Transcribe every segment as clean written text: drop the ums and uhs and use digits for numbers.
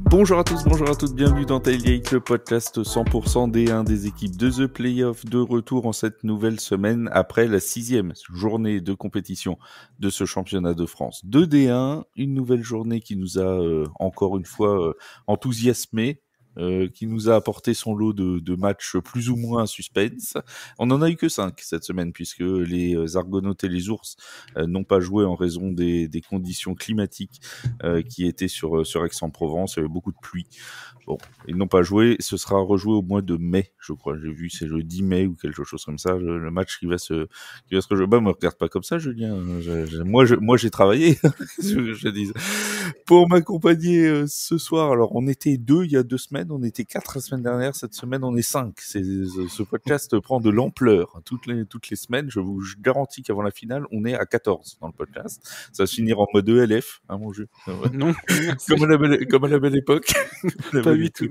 Bonjour à tous, bonjour à toutes, bienvenue dans Tailgate, le podcast 100% D1 des équipes de The Playoff, de retour en cette nouvelle semaine après la 6e journée de compétition de ce championnat de France de D1, une nouvelle journée qui nous a encore une fois enthousiasmés, qui nous a apporté son lot de matchs plus ou moins suspense. On en a eu que 5 cette semaine puisque les Argonautes et les Ours n'ont pas joué en raison des conditions climatiques qui étaient sur Aix-en-Provence. Il y avait beaucoup de pluie. Bon, ils n'ont pas joué. Ce sera rejoué au mois de mai, je crois. J'ai vu, c'est le 10 mai ou quelque chose comme ça, le match qui va se rejouer. Bah, me regarde pas comme ça, Julien. Moi, j'ai travaillé. je dis. Pour m'accompagner ce soir. Alors, on était 2 il y a 2 semaines. On était 4 la semaine dernière. Cette semaine, on est 5. Ce podcast prend de l'ampleur toutes les semaines. Je vous garantis qu'avant la finale, on est à 14 dans le podcast. Ça va se finir en mode ELF, hein, mon jeu. Non, comme à la belle époque. pas du tout.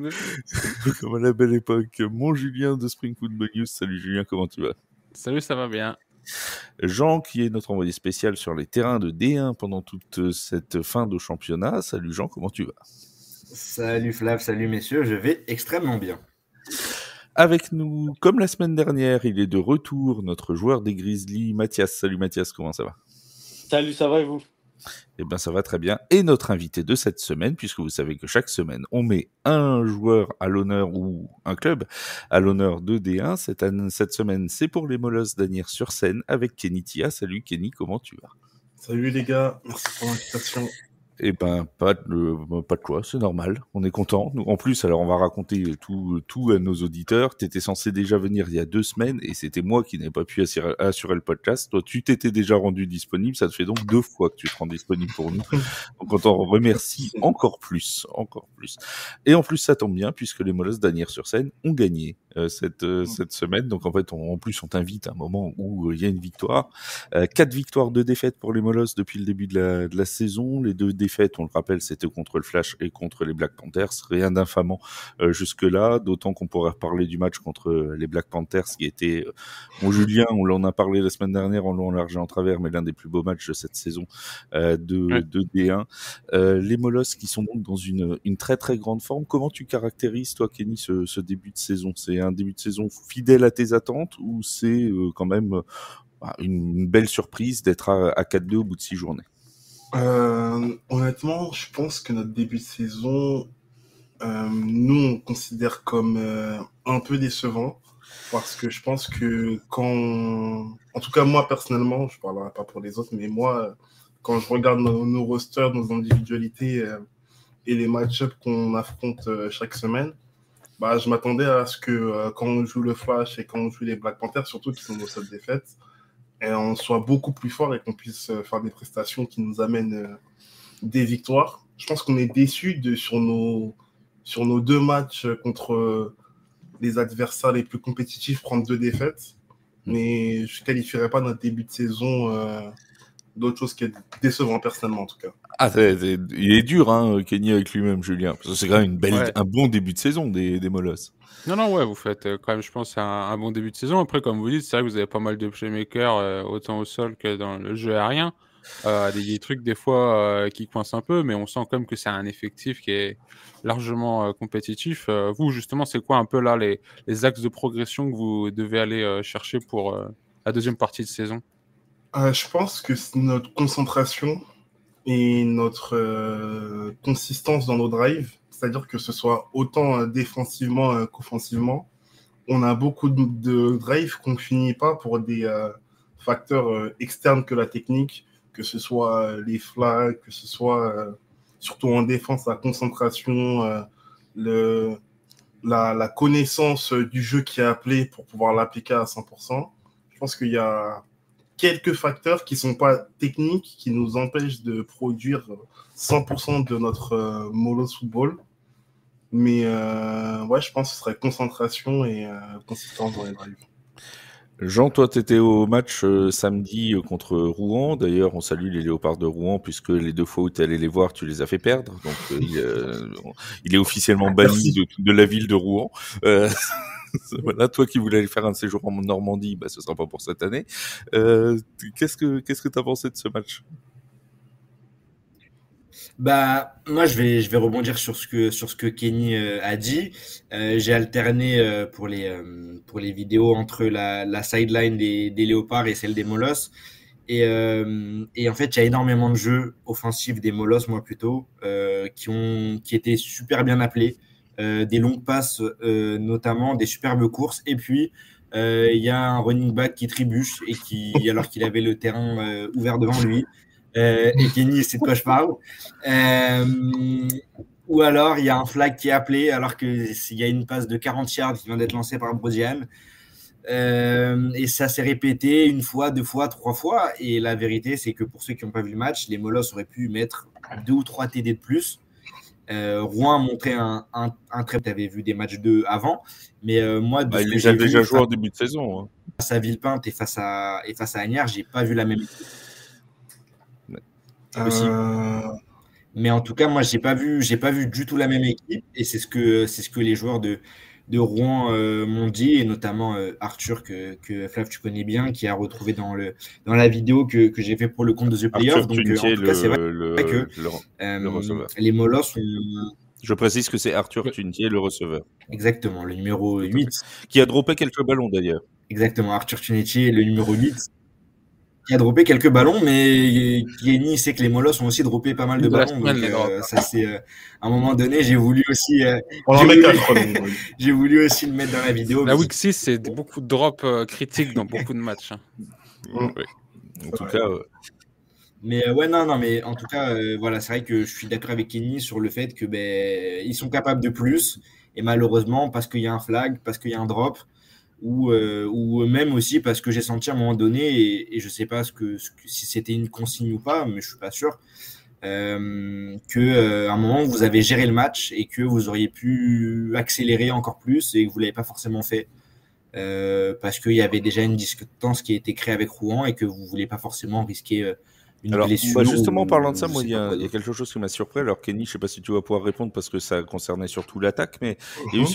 Comme à la belle époque. Mon Julien de Spring Football News. Salut Julien, comment tu vas? Salut, ça va bien. Jean, qui est notre envoyé spécial sur les terrains de D1 pendant toute cette fin de championnat. Salut Jean, comment tu vas? Salut Flav, salut messieurs, je vais extrêmement bien. Avec nous, comme la semaine dernière, il est de retour, notre joueur des Grizzlies, Mathias. Salut Mathias, comment ça va? Salut, ça va et vous? Eh bien, ça va très bien. Et notre invité de cette semaine, puisque vous savez que chaque semaine, on met un joueur à l'honneur ou un club à l'honneur de D1. Cette semaine, c'est pour les Molosses d'Asnières-sur-Seine avec Kenny Tia. Salut Kenny, comment tu vas? Salut les gars, merci pour l'invitation. Eh ben, pas de quoi, c'est normal. On est content. En plus, alors on va raconter tout à nos auditeurs. T'étais censé déjà venir il y a 2 semaines et c'était moi qui n'avais pas pu assurer le podcast. Toi, tu t'étais déjà rendu disponible. Ça te fait donc 2 fois que tu te rends disponible pour nous. Donc on t'en remercie encore plus. Et en plus, ça tombe bien puisque les Molosses d'Asnières-sur-Seine ont gagné cette semaine. Donc en fait, on t'invite à un moment où il y a une victoire. 4 victoires, 2 défaites pour les Molosses depuis le début de la saison. Les 2 défaites, on le rappelle, c'était contre le Flash et contre les Black Panthers. Rien d'infamant jusque-là, d'autant qu'on pourrait reparler du match contre les Black Panthers qui était, bon Julien, on en a parlé la semaine dernière en long, en large et en travers, mais l'un des plus beaux matchs de cette saison de D1. Les Molosses qui sont donc dans une très très grande forme. Comment tu caractérises, toi Kenny, ce début de saison? C'est un début de saison fidèle à tes attentes ou c'est quand même une belle surprise d'être à 4-2 au bout de 6 journées? Honnêtement, je pense que notre début de saison, nous, on considère comme un peu décevant parce que je pense que en tout cas moi personnellement, je parlerai pas pour les autres, mais moi, quand je regarde nos rosters, nos individualités et les match-ups qu'on affronte chaque semaine, bah, je m'attendais à ce que quand on joue le Flash et quand on joue les Black Panthers, surtout qui sont nos seules défaites, et on soit beaucoup plus fort et qu'on puisse faire des prestations qui nous amènent des victoires. Je pense qu'on est déçus sur nos 2 matchs contre les adversaires les plus compétitifs, prendre 2 défaites. Mais je ne qualifierais pas notre début de saison d'autre chose que décevant, personnellement en tout cas. Ah, il est dur, hein, Kenny, avec lui-même, Julien. Parce que c'est quand même un bon début de saison des Molosses. Non, ouais, vous faites quand même, je pense, un bon début de saison. Après, comme vous dites, c'est vrai que vous avez pas mal de playmakers, autant au sol que dans le jeu aérien. Des trucs, des fois, qui coincent un peu, mais on sent quand même que c'est un effectif qui est largement compétitif. Vous, justement, c'est quoi un peu là les axes de progression que vous devez aller chercher pour la deuxième partie de saison? Je pense que c'est notre concentration et notre consistance dans nos drives, c'est-à-dire que ce soit autant défensivement qu'offensivement. On a beaucoup de drives qu'on ne finit pas pour des facteurs externes que la technique, que ce soit les flags, que ce soit surtout en défense, la concentration, la connaissance du jeu qui est appelé pour pouvoir l'appliquer à 100%. Je pense qu'il y a quelques facteurs qui ne sont pas techniques, qui nous empêchent de produire 100% de notre Molos football. Mais ouais, je pense que ce serait concentration et consistance dans les drives. Jean, toi, tu étais au match samedi contre Rouen. D'ailleurs, on salue les Léopards de Rouen, puisque les 2 fois où tu es allé les voir, tu les as fait perdre. Donc, il est officiellement banni de la ville de Rouen. Voilà, toi qui voulais aller faire un séjour en Normandie, bah, ce sera pas pour cette année. Qu'est-ce que tu as pensé de ce match? Bah, moi, je vais rebondir sur ce que Kenny a dit. J'ai alterné pour les vidéos entre la sideline des Léopards et celle des Molosses. Et en fait, il y a énormément de jeux offensifs des Molosses, moi plutôt, qui étaient super bien appelés. Des longues passes, notamment, des superbes courses. Et puis, il y a un running back qui trébuche alors qu'il avait le terrain ouvert devant lui. Et Kenny sait de quoi je parle. Ou alors, il y a un flag qui est appelé alors qu'il y a une passe de 40 yards qui vient d'être lancée par Brodian. Et ça s'est répété une fois, deux fois, trois fois. Et la vérité, c'est que pour ceux qui n'ont pas vu le match, les Molosses auraient pu mettre 2 ou 3 TD de plus. Rouen a montré un très. Tu avais vu des matchs d'eux avant. Mais moi, de ce il que les j'ai a vu déjà joués en début de saison. Hein. face à Villepinte et face à Agnières, j'ai pas vu la même équipe. Mais en tout cas, moi, j'ai pas vu du tout la même équipe. Et c'est ce que les joueurs de Rouen m'ont dit, et notamment Arthur, que Flav, tu connais bien, qui a retrouvé dans la vidéo que j'ai fait pour le compte de The Playoff. Arthur Donc, Tunetier, en tout cas, c'est vrai que le receveur. les Molosses Je précise que c'est Arthur Tunetier, le receveur. Exactement, le numéro 8. Qui a droppé quelques ballons d'ailleurs. Exactement, Arthur Tunetier, le numéro 8. Qui a droppé quelques ballons, mais Kenny sait que les Molosses ont aussi droppé pas mal de ballons. Donc, ça, c'est à un moment donné, j'ai voulu aussi. J'ai voulu aussi le mettre dans la vidéo. La Week 6, c'est beaucoup de drops critiques dans beaucoup de matchs. Hein. Oui. En tout cas. Mais ouais, non, mais en tout cas, voilà, c'est vrai que je suis d'accord avec Kenny sur le fait que ils sont capables de plus. Et malheureusement, parce qu'il y a un flag, parce qu'il y a un drop, ou même aussi parce que j'ai senti à un moment donné, et je sais pas si c'était une consigne ou pas, mais je suis pas sûr, qu'à un moment vous avez géré le match et que vous auriez pu accélérer encore plus et que vous l'avez pas forcément fait parce qu'il y avait déjà une distance qui a été créée avec Rouen et que vous voulez pas forcément risquer une blessure. Justement, en parlant de ça, moi, il y a quelque chose qui m'a surpris. Alors, Kenny, je sais pas si tu vas pouvoir répondre parce que ça concernait surtout l'attaque, mais il y a eu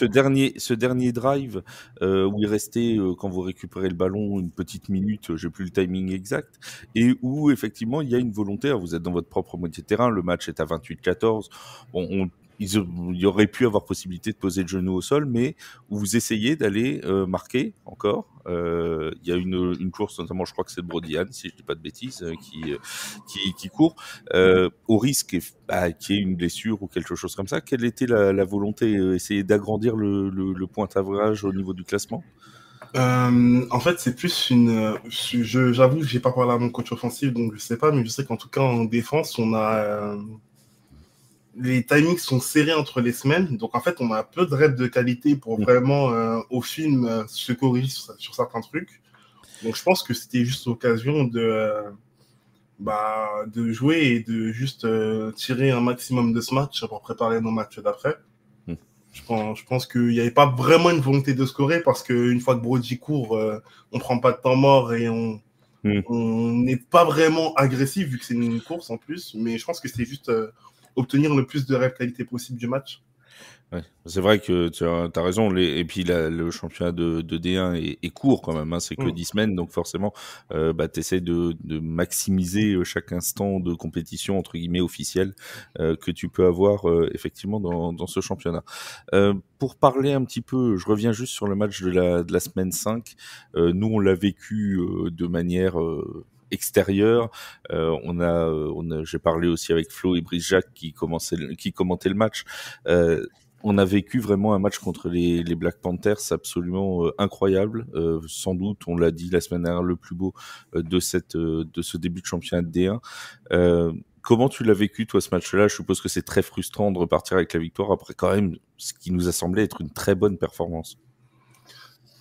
ce dernier drive où il restait, quand vous récupérez le ballon, une petite minute, j'ai plus le timing exact, et où effectivement, il y a une volonté. Alors, vous êtes dans votre propre moitié de terrain, le match est à 28-14. Bon, il y aurait pu avoir possibilité de poser le genou au sol, mais où vous essayez d'aller marquer encore. Il y a une course, notamment, je crois que c'est de Brodian, si je dis pas de bêtises, qui court, au risque qu'il y ait une blessure ou quelque chose comme ça. Quelle était la volonté? Essayer d'agrandir le point d'average au niveau du classement? En fait, c'est plus j'avoue que j'ai pas parlé à mon coach offensif, donc je sais pas, mais je sais qu'en tout cas, en défense, on a... les timings sont serrés entre les semaines, donc en fait on a peu de reps de qualité pour vraiment au film se corriger sur certains trucs. Donc je pense que c'était juste l'occasion de jouer et de juste tirer un maximum de ce match pour préparer nos matchs d'après. Je pense qu'il n'y avait pas vraiment une volonté de scorer parce qu'une fois que Brody court, on prend pas de temps mort et on n'est pas vraiment agressif vu que c'est une course en plus, mais je pense que c'était juste obtenir le plus de reps qualité possible du match. Ouais, c'est vrai que tu as raison. Et puis le championnat de D1 est court quand même. Hein, c'est que 10 semaines, donc forcément, tu essaies de maximiser chaque instant de compétition entre guillemets officielle que tu peux avoir effectivement dans ce championnat. Pour parler un petit peu, je reviens juste sur le match de la semaine 5. Nous, on l'a vécu de manière extérieur. J'ai parlé aussi avec Flo et Brice Jacques qui commentaient le match. On a vécu vraiment un match contre les Black Panthers absolument incroyable. Sans doute, on l'a dit la semaine dernière, le plus beau de ce début de championnat de D1. Comment tu l'as vécu, toi, ce match-là? Je suppose que c'est très frustrant de repartir avec la victoire après quand même ce qui nous a semblé être une très bonne performance.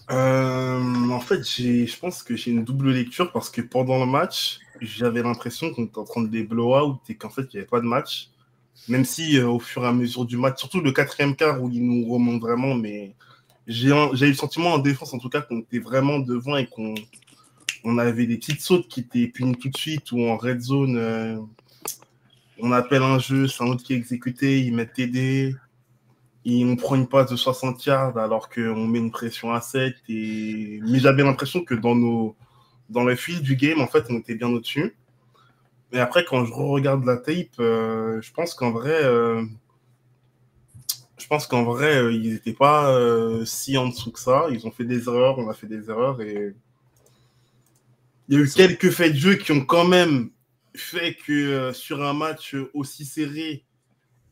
En fait, je pense que j'ai une double lecture parce que pendant le match, j'avais l'impression qu'on était en train de les blow-out et qu'en fait, il n'y avait pas de match. Même si au fur et à mesure du match, surtout le 4e quart où ils nous remontent vraiment, mais j'ai eu le sentiment en défense en tout cas qu'on était vraiment devant et qu'on avait des petites sautes qui étaient punies tout de suite ou en red zone, on appelle un jeu, c'est un autre qui est exécuté, ils mettent TD et on prend une passe de 60 yards alors qu'on met une pression à 7. Mais j'avais l'impression que dans le fil du game, en fait, on était bien au-dessus. Mais après, quand je regarde la tape, je pense qu'en vrai, ils n'étaient pas si en dessous que ça. Ils ont fait des erreurs, on a fait des erreurs. Et il y a eu quelques faits de jeu qui ont quand même fait que sur un match aussi serré,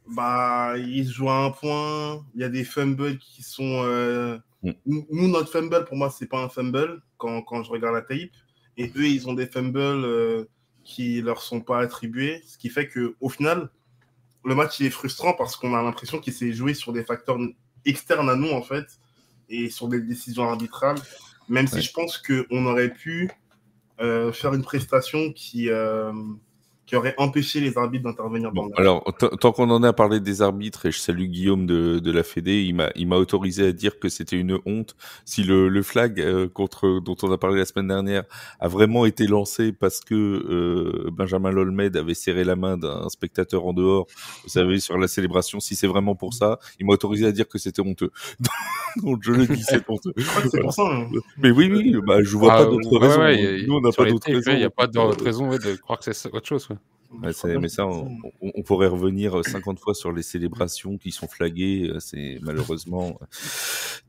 ils se jouent à un point. Il y a des fumbles qui sont... Nous, notre fumble, pour moi, c'est pas un fumble quand je regarde la tape. Et eux, ils ont des fumbles qui leur sont pas attribués. Ce qui fait qu'au final, le match il est frustrant parce qu'on a l'impression qu'il s'est joué sur des facteurs externes à nous, en fait, et sur des décisions arbitrales. Même si je pense qu'on aurait pu faire une prestation qui aurait empêché les arbitres d'intervenir dans le match. Alors, tant qu'on en a parlé des arbitres, et je salue Guillaume de la Fédé, il m'a autorisé à dire que c'était une honte si le flag dont on a parlé la semaine dernière a vraiment été lancé parce que Benjamin Lolmed avait serré la main d'un spectateur en dehors, vous savez, sur la célébration. Si c'est vraiment pour ça, il m'a autorisé à dire que c'était honteux. Donc je le dis, c'est honteux. Je crois que c'est pour ça. Hein. Mais oui, je vois pas d'autres raisons. Nous, on n'a pas d'autres raisons. Il n'y a pas d'autre raison de croire que c'est autre chose. Ouais. Mais ça, on pourrait revenir 50 fois sur les célébrations qui sont flaguées. C'est malheureusement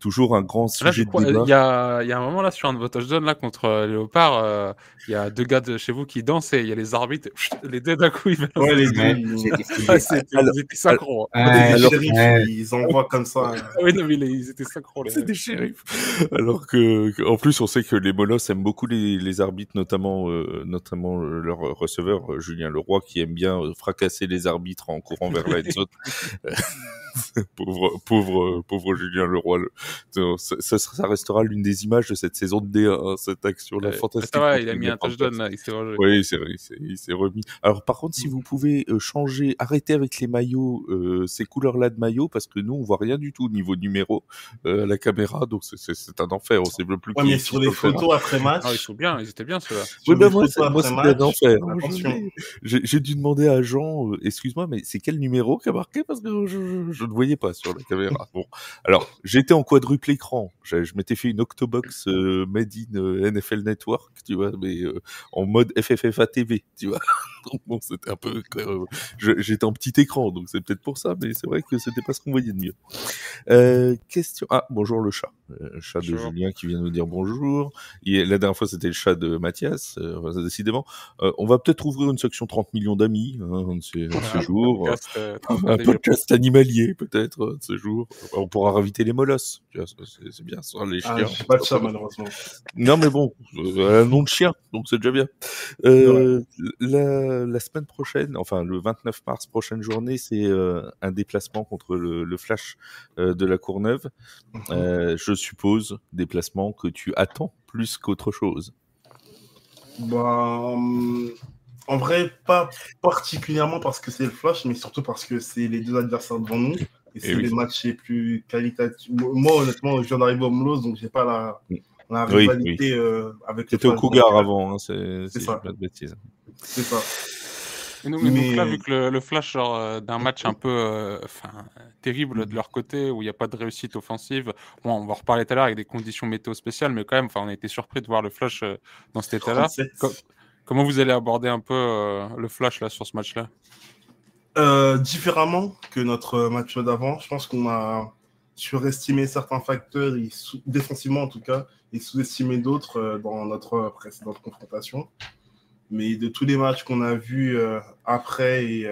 toujours un grand sujet de débat. Il y a un moment là sur un de vos touchdowns là contre Léopard, il y a deux gars de chez vous qui dansent et il y a les arbitres, les deux d'un coup ils balancent. Ouais, les deux, ils étaient synchro. Ils envoient comme ça. Oui, non, mais ils étaient synchro. C'est des shérifs. Alors que, en plus, on sait que les Molosses aiment beaucoup les arbitres, notamment leur receveur Julien Leroy, qui aime bien fracasser les arbitres en courant vers la zone. pauvre Julien Leroy. Ça restera l'une des images de cette saison de D1, cette action-là fantastique. Il a mis un touchdown là, il s'est rejoué. Oui, c'est vrai, il s'est remis. Alors par contre, si vous pouvez arrêter avec les maillots, ces couleurs-là de maillots, parce que nous, on voit rien du tout au niveau numéro à la caméra, donc c'est un enfer. On sait même plus. Ouais, mais sur les photos après match, ils étaient bien ceux-là. Oui, moi, c'était un enfer. J'ai dû demander à Jean, excuse-moi, mais c'est quel numéro qui a marqué, parce que je ne voyais pas sur la caméra. Bon, alors j'étais en quadruple écran. Je m'étais fait une Octobox made in NFL Network, tu vois, mais en mode FFFA TV, tu vois. Donc bon, c'était un peu. J'étais en petit écran, donc c'est peut-être pour ça, mais c'est vrai que c'était pas ce qu'on voyait de mieux. Question. Ah, bonjour le chat. Chat de Julien qui vient nous dire bonjour. La dernière fois, c'était le chat de Mathias. Décidément, on va peut-être ouvrir une section 30 millions d'amis ce jour. Un podcast animalier, peut-être, ce jour. On pourra inviter les molosses. C'est bien ça, les chiens. J'ai pas de chat, malheureusement. Non, mais bon, un nom de chien, donc c'est déjà bien. La semaine prochaine, enfin le 29 mars, prochaine journée, c'est un déplacement contre le Flash de la Courneuve. Je suppose, déplacement que tu attends plus qu'autre chose. En vrai, pas particulièrement parce que c'est le Flash, mais surtout parce que c'est les deux adversaires devant nous. Et c'est les matchs les plus qualitatifs. Moi, honnêtement, je viens d'arriver au Mlos, donc j'ai pas la rivalité avec le Flash. C'était au Cougar avant, hein, c'est ça. Pas de bêtises. C'est ça. Et donc là, vu que le Flash sort d'un match un peu terrible de leur côté, où il n'y a pas de réussite offensive, bon, on va en reparler tout à l'heure avec des conditions météo spéciales, mais quand même, on a été surpris de voir le Flash dans cet état-là. Comment vous allez aborder un peu le Flash là, sur ce match-là ? Différemment que notre match d'avant, je pense qu'on a surestimé certains facteurs, défensivement en tout cas, et sous-estimé d'autres dans notre précédente confrontation. Mais de tous les matchs qu'on a vus après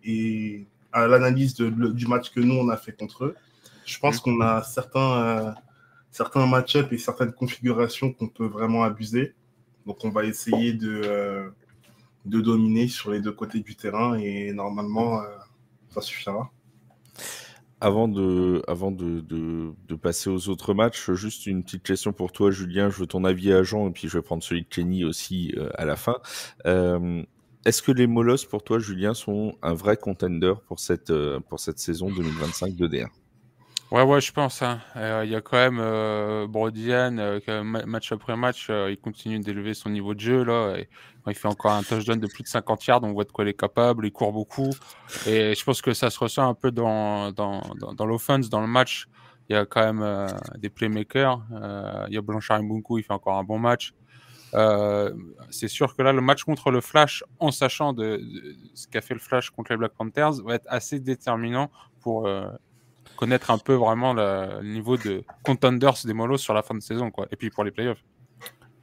et à l'analyse du match que nous, on a fait contre eux, je pense qu'on a certains match-ups et certaines configurations qu'on peut vraiment abuser. Donc, on va essayer de dominer sur les deux côtés du terrain et normalement, ça suffira. Avant de passer aux autres matchs, juste une petite question pour toi, Julien. Je veux ton avis à Jean et puis je vais prendre celui de Kenny aussi à la fin. Est-ce que les Molosses, pour toi, Julien, sont un vrai contender pour cette saison 2025 de D1 ? Ouais, je pense. Il y a quand même Brodian, match après match, il continue d'élever son niveau de jeu. Là, et il fait encore un touchdown de plus de 50 yards, on voit de quoi il est capable, il court beaucoup. Et je pense que ça se ressent un peu dans l'offense, dans le match. Il y a quand même des playmakers. Il y a Blanchard Mbunku, il fait encore un bon match. C'est sûr que là, le match contre le Flash, en sachant de ce qu'a fait le Flash contre les Black Panthers, va être assez déterminant pour connaître un peu vraiment le niveau de contenders des Molos sur la fin de saison, quoi. Et puis pour les playoffs.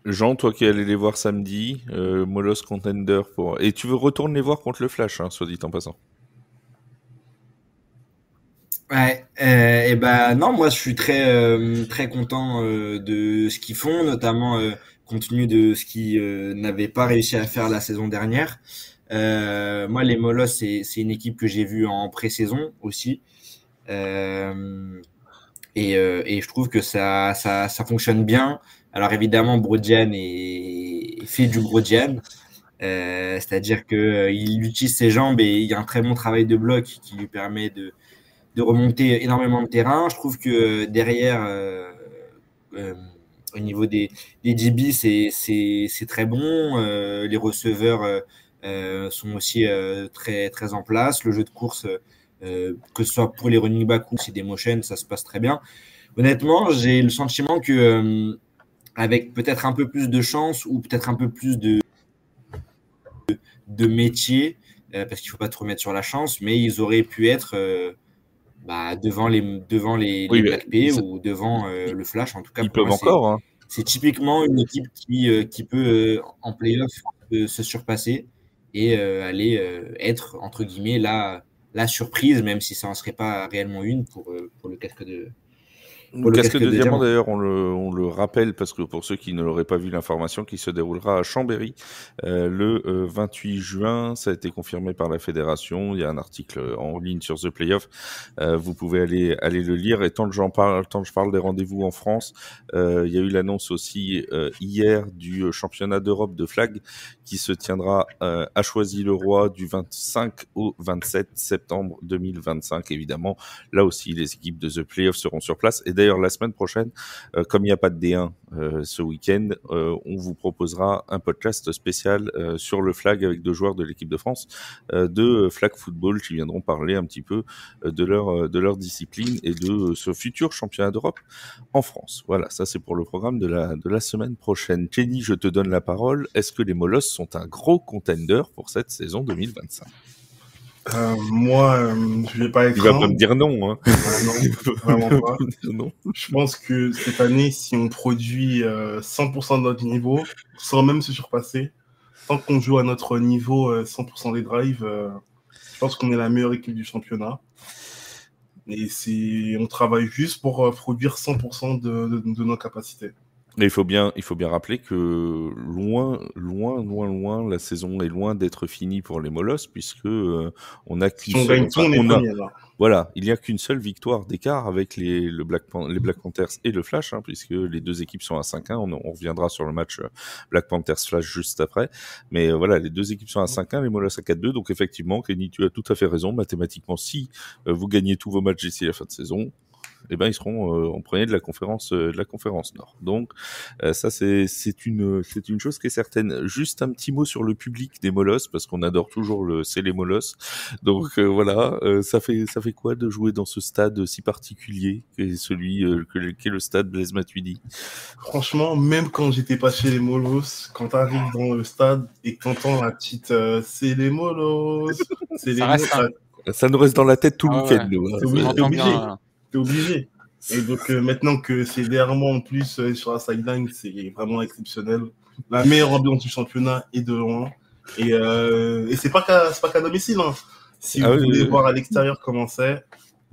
Jean, toi qui allais les voir samedi, Molos Contender pour... Et tu veux retourner les voir contre le Flash, hein, soit dit en passant. Ouais, et ben non, moi je suis très content de ce qu'ils font, notamment compte tenu de ce qu'ils n'avaient pas réussi à faire la saison dernière. Moi, les Molos, c'est une équipe que j'ai vue en pré-saison aussi. Et je trouve que ça fonctionne bien. Alors évidemment, Brodian fait du Brodian, c'est-à-dire que il utilise ses jambes et il y a un très bon travail de bloc qui lui permet de remonter énormément de terrain. Je trouve que derrière, au niveau des DB, c'est très bon. Les receveurs sont aussi très en place. Le jeu de course, que ce soit pour les running backs ou c'est des motions, ça se passe très bien. Honnêtement, j'ai le sentiment que avec peut-être un peu plus de chance ou peut-être un peu plus de métier, parce qu'il ne faut pas trop mettre sur la chance, mais ils auraient pu être devant les Black P ou devant le Flash. En tout cas, ils peuvent encore. Hein. C'est typiquement une équipe qui peut en playoff se surpasser et aller être, entre guillemets, la surprise, même si ça n'en serait pas réellement une pour le casque de... Le casque de diamant, d'ailleurs, on le rappelle, parce que pour ceux qui ne l'auraient pas vu, l'information qui se déroulera à Chambéry le 28 juin. Ça a été confirmé par la fédération. Il y a un article en ligne sur The Playoff. Vous pouvez aller le lire. Et tant que je parle des rendez-vous en France, il y a eu l'annonce aussi hier du championnat d'Europe de flag qui se tiendra à Choisy-le-Roi du 25 au 27 septembre 2025. Évidemment, là aussi, les équipes de The Playoff seront sur place. Et d'ailleurs, la semaine prochaine, comme il n'y a pas de D1 ce week-end, on vous proposera un podcast spécial sur le flag avec 2 joueurs de l'équipe de France de flag football qui viendront parler un petit peu de leur discipline et de ce futur championnat d'Europe en France. Voilà, ça c'est pour le programme de la semaine prochaine. Kenny, je te donne la parole. Est-ce que les Molos sont un gros contender pour cette saison 2025 ? Moi, je vais pas être. Tu vas pas me dire non, hein. Non, vraiment pas. Non. Je pense que cette année, si on produit 100% de notre niveau, sans même se surpasser, tant qu'on joue à notre niveau 100% des drives, je pense qu'on est la meilleure équipe du championnat. Et on travaille juste pour produire 100% de nos capacités. Mais il faut bien rappeler que loin, la saison est loin d'être finie pour les Molos, puisque on a qu'une seule. On gagne tout, on est premier, là. Voilà, il n'y a qu'une seule victoire d'écart avec les Black Panthers et le Flash, hein, puisque les 2 équipes sont à 5-1. On reviendra sur le match Black Panthers-Flash juste après. Mais voilà, les 2 équipes sont à 5-1, les Molos à 4-2. Donc effectivement, Kenny, tu as tout à fait raison. Mathématiquement, si vous gagnez tous vos matchs d'ici la fin de saison, eh ben ils seront en premier de la conférence Nord. Donc ça c'est une chose qui est certaine. Juste un petit mot sur le public des Molos, parce qu'on adore toujours c'est les Molos. Donc voilà, ça fait quoi de jouer dans ce stade si particulier qui est celui qui est le stade Blaise Matuidi? Franchement, même quand j'étais pas chez les Molos, quand t'arrives dans le stade et que t'entends la petite c'est les Molos, c'est les Molos, ça nous reste dans la tête tout le week-end. Ouais. T'es obligé. Et donc maintenant que c'est derrière moi en plus sur la sideline, c'est vraiment exceptionnel. La meilleure ambiance du championnat est de loin. Et c'est pas qu'à domicile. Hein. Si vous voulez voir à l'extérieur comment c'est,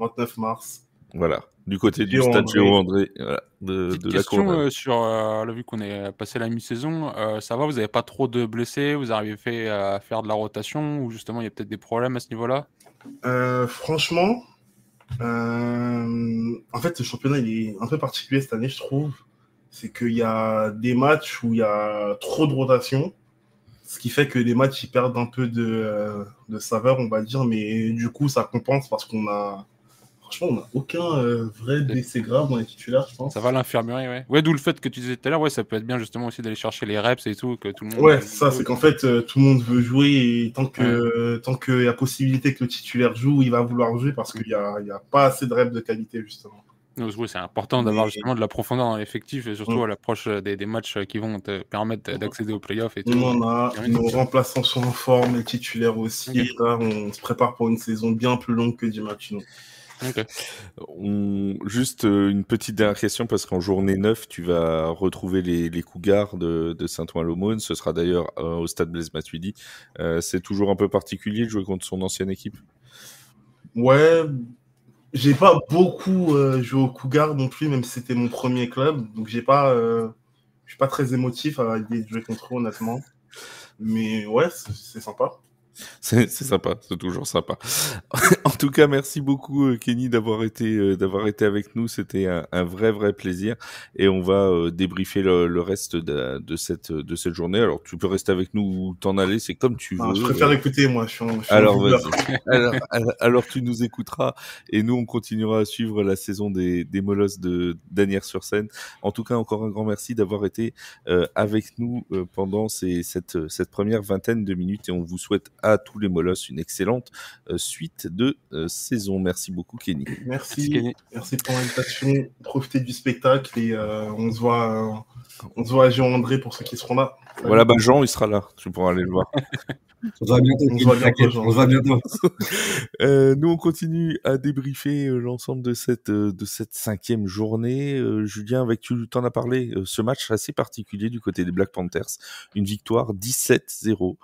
29 mars. Voilà, du côté du stade Géo-André, voilà, de la question sur vu qu'on est passé la mi-saison, ça va, vous n'avez pas trop de blessés, vous arrivez à faire de la rotation ou justement il y a peut-être des problèmes à ce niveau-là? Franchement, en fait, le championnat il est un peu particulier cette année, je trouve. C'est qu'il y a des matchs où il y a trop de rotation, ce qui fait que les matchs ils perdent un peu de saveur, on va dire, mais du coup ça compense parce qu'on a aucun vrai blessé grave dans les titulaires, je pense. Ça va l'infirmerie, ouais. Ouais, d'où le fait que tu disais tout à l'heure, ouais, ça peut être bien justement aussi d'aller chercher les reps et tout, que tout le monde. Ouais, ça, c'est qu'en fait, tout le monde veut jouer et tant qu'il y a possibilité que le titulaire joue, il va vouloir jouer parce qu'il y a pas assez de reps de qualité, justement. Donc, oui, c'est important d'avoir justement de la profondeur dans l'effectif et surtout à l'approche des matchs qui vont te permettre d'accéder aux playoffs et tout. On en a, nos remplaçants sont en forme, les titulaires aussi. Okay. Et là, on se prépare pour une saison bien plus longue que 10 matchs. Okay. Juste une petite dernière question, parce qu'en journée 9, tu vas retrouver les Cougars de Saint-Ouen-l'Aumône. Ce sera d'ailleurs au stade Blaise Matuidi. C'est toujours un peu particulier de jouer contre son ancienne équipe? Ouais, j'ai pas beaucoup joué au Cougars non plus, même si c'était mon premier club. Donc je suis pas très émotif à l'idée de jouer contre eux, honnêtement. Mais ouais, c'est sympa. C'est sympa, c'est toujours sympa. En tout cas, merci beaucoup Kenny d'avoir été avec nous. C'était un vrai plaisir, et on va débriefer le reste de cette journée. Alors tu peux rester avec nous ou t'en aller, c'est comme tu veux. Je préfère écouter, moi. Alors vas-y. alors tu nous écouteras, et nous on continuera à suivre la saison des Molosses d'Asnières-sur-Seine. En tout cas, encore un grand merci d'avoir été avec nous pendant cette première vingtaine de minutes, et on vous souhaite à tous les Molosses une excellente suite de saison. Merci beaucoup Kenny. Merci Kenny. Merci pour l'invitation. Profitez du spectacle, et on se voit à Jean-André pour ceux qui seront là. Voilà, Jean, il sera là, tu pourras aller le voir. On se voit bientôt. Nous, on continue à débriefer l'ensemble de cette 5e journée. Julien, tu t'en as parlé, ce match assez particulier du côté des Black Panthers. Une victoire 17-0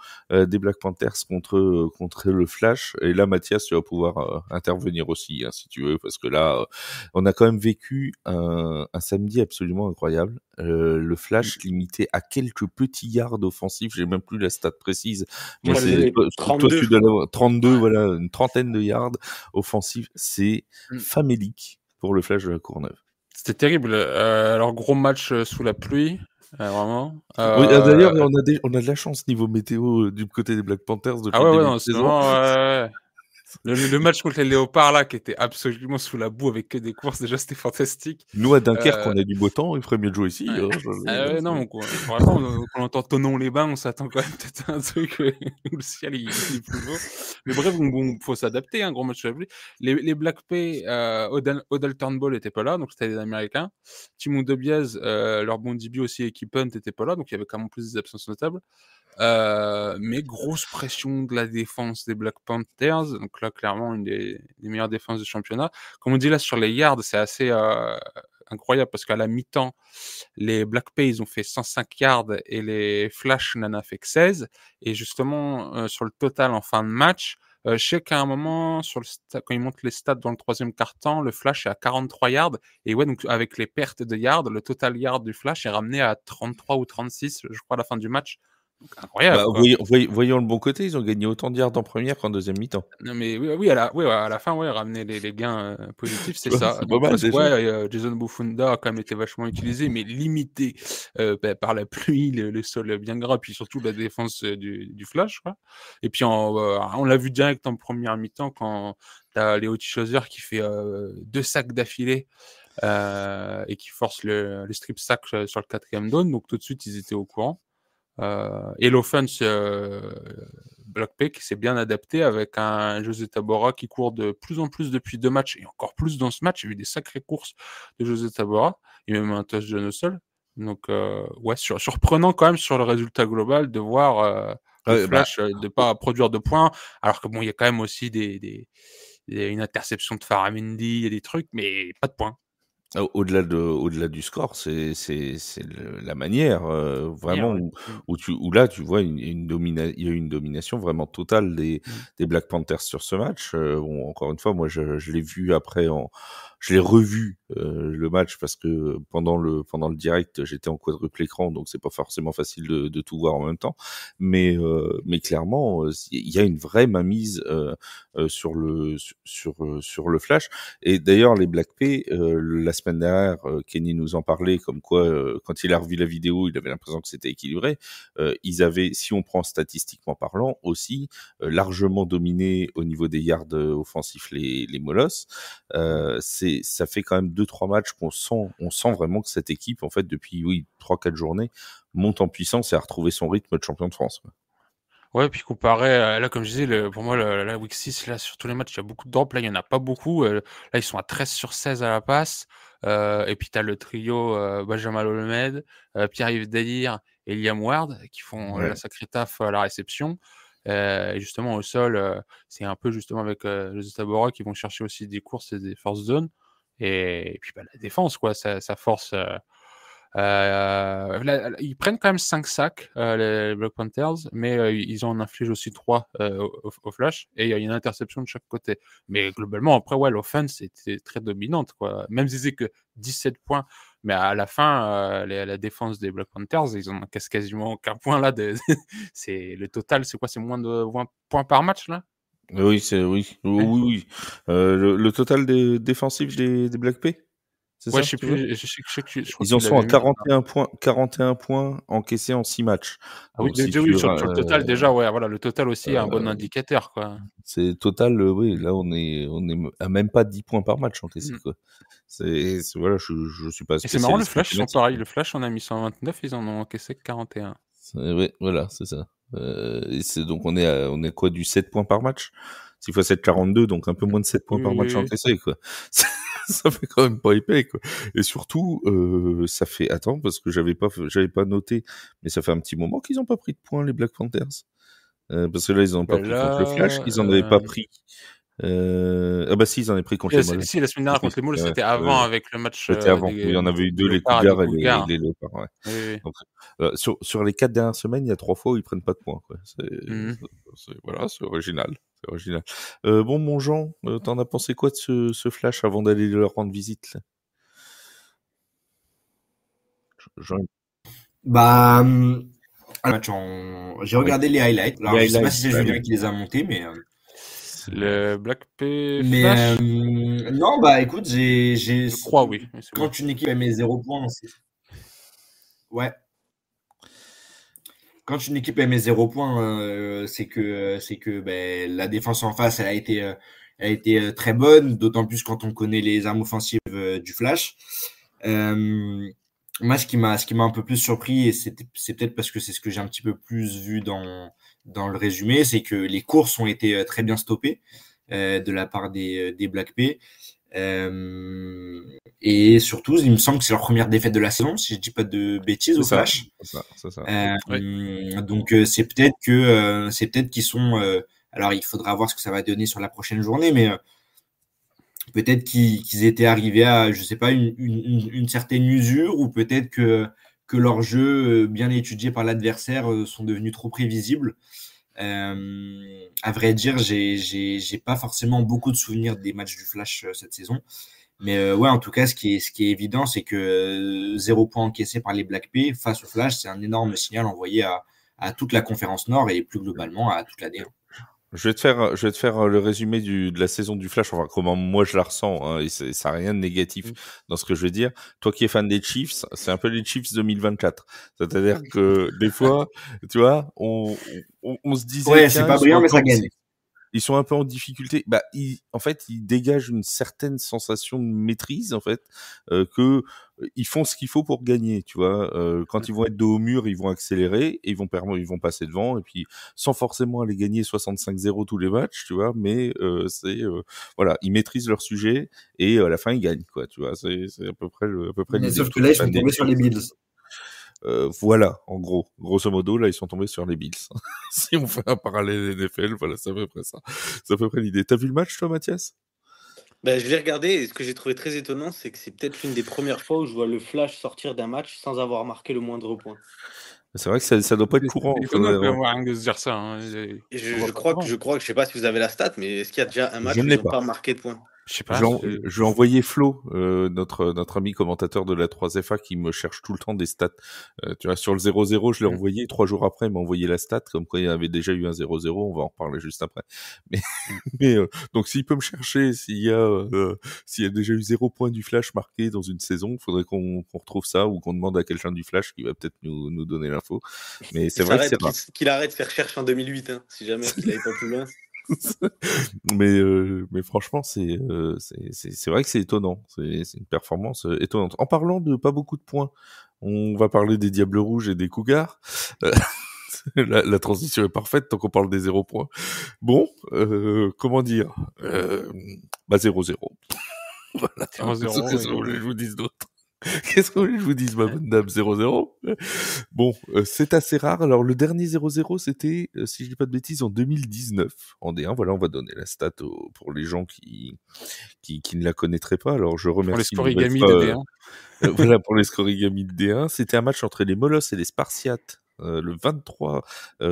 des Black Panthers contre le Flash. Et là, Mathias, tu vas pouvoir intervenir aussi, si tu veux, parce que là, on a quand même vécu un samedi absolument incroyable. Le Flash limité à quelques petits yards offensifs, j'ai même plus la stat précise, mais toi tu dois l'avoir 32, ouais. Voilà, une trentaine de yards offensifs, c'est famélique pour le Flash de la Courneuve. C'était terrible. Alors gros match sous la pluie, vraiment. Oui, d'ailleurs, on a de la chance niveau météo du côté des Black Panthers depuis le début de saison. Ouais. Le match contre les Léopards, là, qui était absolument sous la boue avec que des courses, déjà, c'était fantastique. Nous, à Dunkerque, on a du beau temps, il ferait mieux de jouer ici. Non, vraiment, quand on entend Thonon-les-Bains, on s'attend quand même peut-être à un truc où le ciel il est plus beau. Mais bref, faut s'adapter, un gros match sur la pluie. Les Black Pay, Odell Turnbull n'était pas là, donc c'était les Américains. Timon Debiez, leur bon début aussi, équipe Hunt, n'était pas là, donc il y avait quand même plus des absences notables. Mais grosse pression de la défense des Black Panthers, donc là clairement une des meilleures défenses du championnat. Comme on dit là sur les yards, c'est assez incroyable, parce qu'à la mi-temps, les Black Pay ils ont fait 105 yards et les Flash n'en a fait que 16, et justement sur le total en fin de match, je sais qu'à un moment quand ils montent les stats dans le 3e quart-temps, le Flash est à 43 yards, et ouais, donc avec les pertes de yards, le total yard du Flash est ramené à 33 ou 36, je crois, à la fin du match. Incroyable. Voyons le bon côté, ils ont gagné autant de yards en première qu'en deuxième mi-temps. Non, mais oui, à la fin, ramener les gains positifs, c'est ça. C'est pas mal, déjà. Jason Bufunda a quand même été vachement utilisé, mais limité par la pluie, le sol bien gras, puis surtout la défense du Flash, quoi. Et puis on l'a vu direct en première mi-temps, quand t'as Léo Tichoser qui fait 2 sacs d'affilée et qui force le strip sack sur le 4e down, donc tout de suite ils étaient au courant. Et l'offense Black qui s'est bien adapté, avec un José Tabora qui court de plus en plus depuis 2 matchs, et encore plus dans ce match. Il y a eu des sacrées courses de José Tabora, et même un touchdown au sol. Donc surprenant quand même sur le résultat global de voir le Flash de pas produire de points, alors que bon, il y a quand même aussi une interception de Faramendi, il y a des trucs, mais pas de points. Au-delà du score, c'est la manière vraiment où là tu vois il y a une domination vraiment totale des Black Panthers sur ce match. Encore une fois, moi je l'ai vu après, je l'ai revu le match, parce que pendant le direct j'étais en quadruple écran, donc c'est pas forcément facile de tout voir en même temps, mais clairement il y a une vraie mainmise sur le Flash. Et d'ailleurs les Black Pay, la semaine dernière, Kenny nous en parlait, comme quoi quand il a revu la vidéo, il avait l'impression que c'était équilibré. Ils avaient, si on prend statistiquement parlant, aussi largement dominé au niveau des yards offensifs les Molosses. Ça fait quand même 2-3 matchs on sent vraiment que cette équipe, en fait, depuis 3-4 journées, monte en puissance et a retrouvé son rythme de champion de France. Ouais, puis comparé à, là, comme je disais, pour moi, la Week 6, là, sur tous les matchs, il y a beaucoup de drops. Là, il n'y en a pas beaucoup. Là, ils sont à 13/16 à la passe. Et puis, tu as le trio Benjamin Olmed, Pierre-Yves Daillir et Liam Ward qui font la sacrée taf à la réception. Et justement, au sol, c'est un peu justement avec José Tabora qui vont chercher aussi des courses et des force zones. Et puis, la défense, quoi, ça force. Ils prennent quand même 5 sacs, les Black Panthers, mais ils en infligent aussi 3 au flash, et il y a une interception de chaque côté. Mais globalement, après, ouais, l'offense était très dominante, quoi. Même s'ils faisaient que 17 points, mais à la fin, la défense des Black Panthers, ils en encaissent quasiment aucun point là. Le total, c'est quoi? C'est moins de 20 points par match là? Oui, oui. Le total défensif des Black P, c'est Ouais, ça, je sais tu veux? plus, je crois Ils en qu'il sont à l'avait mis. 41 points encaissés en 6 matchs. Ah oui, Donc si déjà, tu oui, sur le total, déjà, ouais, voilà, le total aussi est un bon euh, indicateur, quoi. c'est total, oui, là on est à même pas 10 points par match encaissés, Mmh. quoi. Voilà, je suis pas Et c'est marrant, le spécialiste flash, ils sont mathématique. pareils. Le flash, on a mis 129, ils en ont encaissé que 41. Ouais, voilà, c'est ça. Et donc on est quoi, du 7 points par match? 6 fois 7, 42, donc un peu moins de 7 points par match Oui. encaissés, quoi. Ça fait quand même pas épais, quoi. Et surtout, ça fait, attends, parce que j'avais pas noté, mais ça fait un petit moment qu'ils ont pas pris de points, les Black Panthers. Parce que là, ils en ont pas Bah pris contre le Flash, là, ils en avaient pas pris. Ah bah si, ils en avaient pris contre les Molles. si, la semaine dernière contre les Moules, Ouais, c'était ouais. avant avec le match C'était avant. Oui, il y en avait eu des 2, les Léopards et des Cougars et Cougars. les Léopards, ouais. Oui, oui. Donc, sur les 4 dernières semaines, il y a 3 fois où ils prennent pas de points, quoi. Mhm. Voilà, c'est original. C'est original. Bon, mon Jean, t'en as pensé quoi de ce Flash avant d'aller leur rendre visite, là? Jean, Bah, j'ai oui. regardé les highlights. Alors, Les je sais pas highlights, si c'est bah Julien oui. qui les a montés, Le Black P mais Flash, non, bah écoute, je crois, oui. Oui, c'est bon. quand une équipe met 0 points, ouais. Quand une équipe met 0 points, c'est que ben, la défense en face, elle a été très bonne, d'autant plus quand on connaît les armes offensives du Flash. Moi, ce qui m'a un peu plus surpris, et c'est peut-être parce que c'est ce que j'ai un petit peu plus vu dans le résumé, c'est que les courses ont été très bien stoppées de la part des Black P. Et surtout, il me semble que c'est leur première défaite de la saison, si je dis pas de bêtises, C'est au ça. Flash. C'est ça. Donc c'est peut-être qu'ils sont. Alors il faudra voir ce que ça va donner sur la prochaine journée, mais peut-être qu'ils étaient arrivés à, je sais pas, une certaine usure, ou peut-être que leur jeu bien étudié par l'adversaire sont devenus trop prévisibles. À vrai dire, j'ai pas forcément beaucoup de souvenirs des matchs du Flash cette saison. Mais ouais, en tout cas, ce qui est évident, c'est que 0 point encaissé par les Black P face au Flash, c'est un énorme signal envoyé à toute la conférence Nord et plus globalement à toute la D1. Je vais te faire le résumé de la saison du Flash, enfin comment moi je la ressens, hein, et ça n'a rien de négatif dans ce que je vais dire. Toi qui es fan des Chiefs, c'est un peu les Chiefs 2024. C'est-à-dire que des fois, tu vois, on se disait, Ouais, c'est tiens, pas brillant, mais ça gagne. ils sont un peu en difficulté. Bah, en fait, ils dégagent une certaine sensation de maîtrise, en fait, que ils font ce qu'il faut pour gagner, tu vois. Quand ils vont être dos au mur, ils vont accélérer et ils vont passer devant, et puis sans forcément aller gagner 65-0 tous les matchs, tu vois. Mais voilà, ils maîtrisent leur sujet et à la fin ils gagnent, quoi. Tu vois, c'est à peu près Mais l'idée. sauf que là, ils sont tombés sur les Bills. Voilà, en gros, grosso modo, là, ils sont tombés sur les Bills. Si on fait un parallèle NFL, voilà, c'est à peu près ça. C'est à peu près l'idée. T'as vu le match, toi, Mathias? Ben, je l'ai regardé et ce que j'ai trouvé très étonnant, c'est que c'est peut-être l'une des premières fois où je vois le Flash sortir d'un match sans avoir marqué le moindre point. C'est vrai que ça doit pas être courant. C'est étonnant quand même, rien que de se dire ça. Hein. Et je crois que, je sais pas si vous avez la stat, mais est-ce qu'il y a déjà un match Je où ne ils l'ai n'ont pas. pas marqué de points? Je sais pas. Je vais envoyer Flo, notre ami commentateur de la 3FA qui me cherche tout le temps des stats. Tu vois, sur le 0-0, je l'ai envoyé. 3 jours après, il m'a envoyé la stat, comme quoi il y avait déjà eu un 0-0. On va en reparler juste après. Mais donc s'il peut me chercher, s'il y a déjà eu 0 point du Flash marqué dans une saison, il faudrait qu'on retrouve ça, ou qu'on demande à quelqu'un du Flash qui va peut-être nous donner l'info. Mais c'est vrai que c'est rare. Qu'il arrête de faire recherche en 2008, hein, si jamais qu'il n'allait pas plus loin. mais franchement, c'est vrai que c'est étonnant. C'est une performance étonnante. En parlant de pas beaucoup de points, on va parler des Diables Rouges et des Cougars. La transition est parfaite tant qu'on parle des 0 points. Bon, comment dire 0-0. Voilà. 0-0, Qu'est-ce que vous voulez que je vous dise d'autre? Qu'est-ce que vous voulez que je vous dise, ma bonne dame? 0-0. Bon, c'est assez rare. Alors, le dernier 0-0, c'était, si je dis pas de bêtises, en 2019, en D1. Voilà, on va donner la stat pour les gens qui ne la connaîtraient pas. Alors, je Pour les remercie une nouvelle scorigami fois, de D1. voilà, pour les scorigami de D1. C'était un match entre les Molosses et les Spartiates, le 23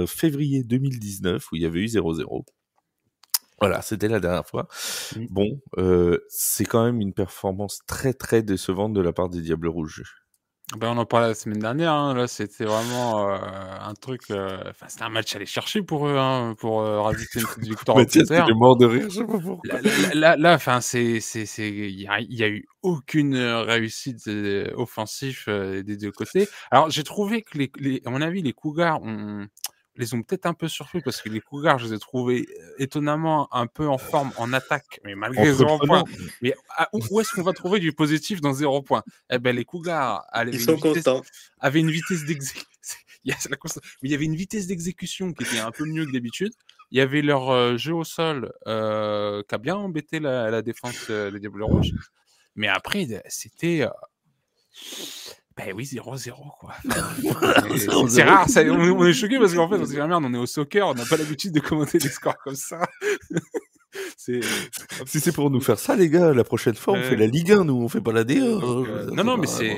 février 2019, où il y avait eu 0-0. Voilà, c'était la dernière fois. Mm. Bon, c'est quand même une performance très très décevante de la part des Diables Rouges. Ben, on en parlait la semaine dernière, hein. Là, c'était vraiment un truc. Enfin, c'était un match à aller chercher pour eux, hein, pour rajouter une petite victoire au Mathias, il compteur. est mort de rire, je sais pas pourquoi. Là, enfin, il y a eu aucune réussite offensive des deux côtés. Alors, j'ai trouvé que à mon avis, les Cougars les ont peut-être un peu surpris parce que les Cougars, je les ai trouvés étonnamment un peu en forme en attaque, mais malgré 0 points. Entreprenant. Mais où est-ce qu'on va trouver du positif dans 0 points? Eh ben, les Cougars Ils sont constants. avaient une vitesse d'exécution. Mais il y avait une vitesse d'exécution qui était un peu mieux que d'habitude. Il y avait leur jeu au sol qui a bien embêté la défense des Diables Rouges. Mais après, c'était. Ben oui, 0-0, quoi. C'est rare, on est choqués parce qu'en fait, on se dit, merde, on est au soccer, on n'a pas l'habitude de commenter des scores comme ça. Si c'est pour nous faire ça, les gars, la prochaine fois, on fait la Ligue 1, nous, on fait pas la D1. Non, mais c'est.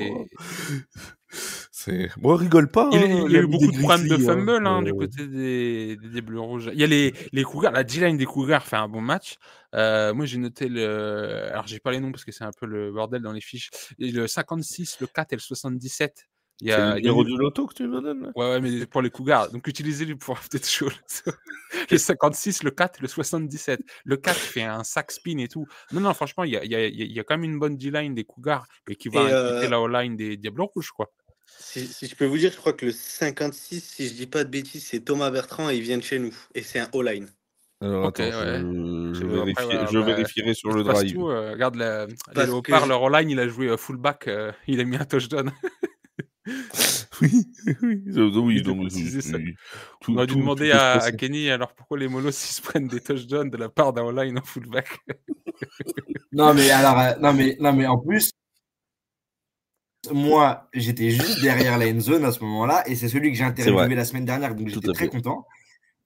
Moi, rigole pas. Il y a eu beaucoup de problèmes de Grizzlies, fumble du côté des Diables Rouges. Il y a les Cougars, la D-line des Cougars fait un bon match. Moi, j'ai noté alors, j'ai pas les noms parce que c'est un peu le bordel dans les fiches. Et le 56, le 4 et le 77. C'est le numéro du loto que tu me donnes là? Ouais, mais pour les Cougars. Donc, utilisez-les pour peut-être chaud. Le 56, le 4 et le 77. Le 4 fait un sac spin et tout. Non, franchement, il y a quand même une bonne D-line des Cougars et qui va inquiéter la O-line des Diables Rouges, quoi. Si je peux vous dire, je crois que le 56, si je dis pas de bêtises, c'est Thomas Bertrand et il vient de chez nous. Et c'est un O-line. Alors, Ok, attends, ouais. je vérifierai sur le drive. Tout, regarde, les Parce Léopards, que- leur O-line, il a joué fullback, il a mis un touchdown. Oui, de donc, préciser ça. tout- On aurait dû tout- demander tout est à passé. Kenny alors pourquoi les Molos ils se prennent des touchdowns de la part d'un O-line en fullback. Non, mais alors, non, mais en plus, moi, j'étais juste derrière la end zone à ce moment-là, et c'est celui que j'ai interviewé la semaine dernière, donc j'étais très content.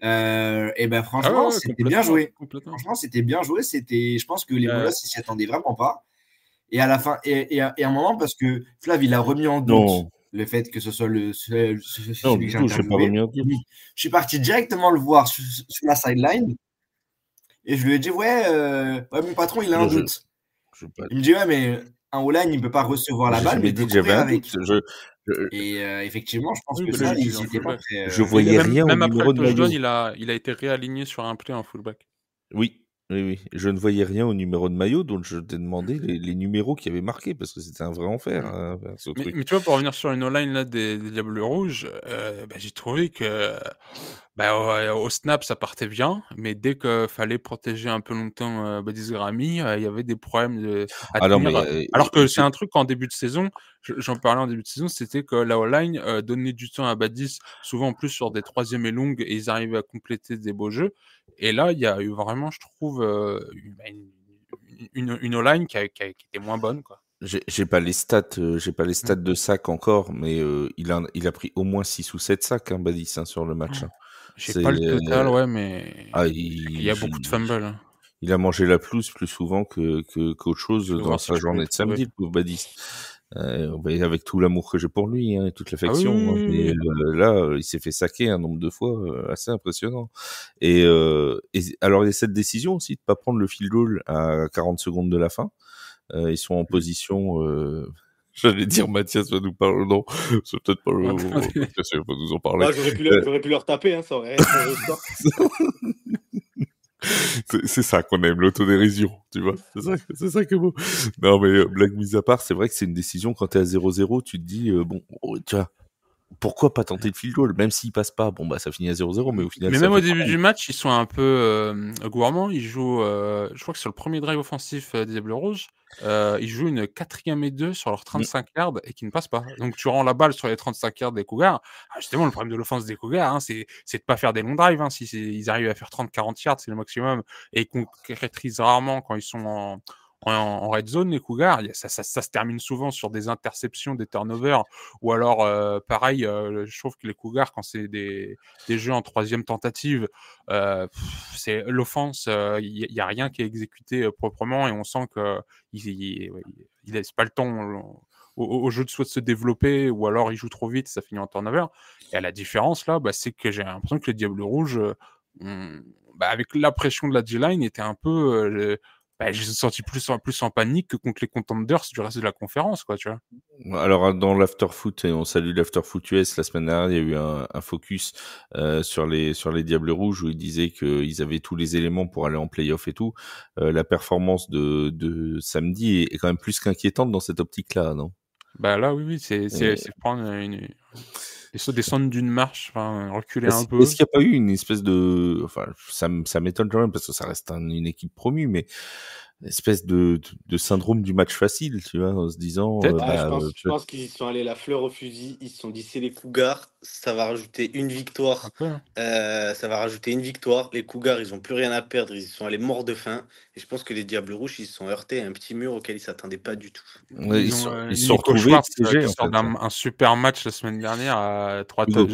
Et ben franchement, c'était bien joué. Franchement, c'était bien joué. Je pense que les Molos ils s'y attendaient vraiment pas. Et à la fin, et à un moment, parce que Flav il a remis en doute le fait que ce soit celui que j'ai interviewé. Je suis parti directement le voir sur la sideline. Et je lui ai dit, ouais, mon patron, il a un doute. Il me dit, ouais, mais un O-line, il ne peut pas recevoir la balle, mais il peut courir avec. Et effectivement, je pense que ça, ils n'étaient pas très... Je voyais rien au même après numéro le de maillot. touchdown, il a été réaligné sur un play en fullback. Oui. Je ne voyais rien au numéro de maillot, donc je t'ai demandé les numéros qui avaient marqué, parce que c'était un vrai enfer, ce truc. Mais tu vois, pour revenir sur une O-line là, des Diables Rouges, j'ai trouvé que au snap, ça partait bien, mais dès qu'il fallait protéger un peu longtemps Badis Grammy, il y avait des problèmes à tenir. Alors que c'est un truc en début de saison, j'en parlais en début de saison, c'était que la O-line donnait du temps à Badis, souvent plus sur des troisièmes et longues, et ils arrivaient à compléter des beaux jeux. Et là, il y a eu vraiment, je trouve, une O-line qui était moins bonne, quoi. J'ai pas les stats, de sacs encore, mais il a pris au moins 6 ou 7 sacs, Badis, sur le match. J'ai pas le total, ouais, mais il y a beaucoup de fumbles. Il a mangé la pelouse plus souvent qu'autre chose dans sa journée de samedi, le pauvre Badis. Avec tout l'amour que j'ai pour lui, et toute l'affection. Mais là, il s'est fait saquer un nombre de fois assez impressionnant. Et alors, il y a cette décision aussi de pas prendre le field goal à 40 secondes de la fin. Ils sont en position... J'allais dire Mathias va nous parler. Non, c'est peut-être pas le moment. Mathias va nous en parler. J'aurais pu leur taper, ça aurait C'est ça qu'on aime, l'autodérision, tu vois. C'est ça que beau. Non, mais blague mise à part, c'est vrai que c'est une décision quand t'es à 0-0, tu te dis, tu vois, pourquoi pas tenter le field goal? Même s'il passe pas, bon, bah, ça finit à 0-0, mais au final, Mais ça même au fait début pareil. du match, ils sont un peu gourmands. Ils jouent, je crois que sur le premier drive offensif des Diables Rouges, ils jouent une 4e et 2 sur leurs Mm. 35 yards et qui ne passent pas. Donc tu rends la balle sur les 35 yards des Cougars. Justement, le problème de l'offense des Cougars, hein, c'est de pas faire des longs drives. Hein. Si ils arrivent à faire 30-40 yards, c'est le maximum. Et ils concrétisent rarement quand ils sont en red zone, les Cougars. Ça se termine souvent sur des interceptions, des turnovers. Ou alors, pareil, je trouve que les Cougars, quand c'est des jeux en 3e tentative, c'est l'offense, il y a rien qui est exécuté proprement et on sent que il laisse pas le temps au jeu de soit de se développer ou alors il joue trop vite, ça finit en turnover. Et à la différence là, bah, c'est que j'ai l'impression que les Diables Rouges, avec la pression de la D-line, étaient un peu, je les ai sentis plus en panique que contre les contenders du reste de la conférence, quoi, tu vois. Alors, dans l'Afterfoot, et on salue l'Afterfoot US, la semaine dernière, il y a eu un focus sur les Diables Rouges où ils disaient qu'ils avaient tous les éléments pour aller en playoff et tout. La performance de samedi est quand même plus qu'inquiétante dans cette optique-là, non? Bah là, oui, c'est Et- prendre descendre d'une marche, enfin, reculer un Est-ce peu. qu'il n'y a pas eu une espèce de... Enfin, ça m'étonne quand même parce que ça reste une équipe promue, mais une espèce de syndrome du match facile, tu vois, en se disant... Peut-être. Ah, je pense qu'ils y sont allés la fleur au fusil. Ils se sont dit, c'est les Cougars, ça va rajouter une Un victoire. peu, hein. Ça va rajouter une victoire. Les Cougars, ils ont plus rien à perdre. Ils y sont allés morts de faim. Et je pense que les Diables Rouges, ils se sont heurtés à un petit mur auquel ils s'attendaient pas du tout. ouais, Ils ont ils se sont Nico retrouvés Schwartz piégés, qui en sort fait. un super match la semaine dernière à 3 Hugo.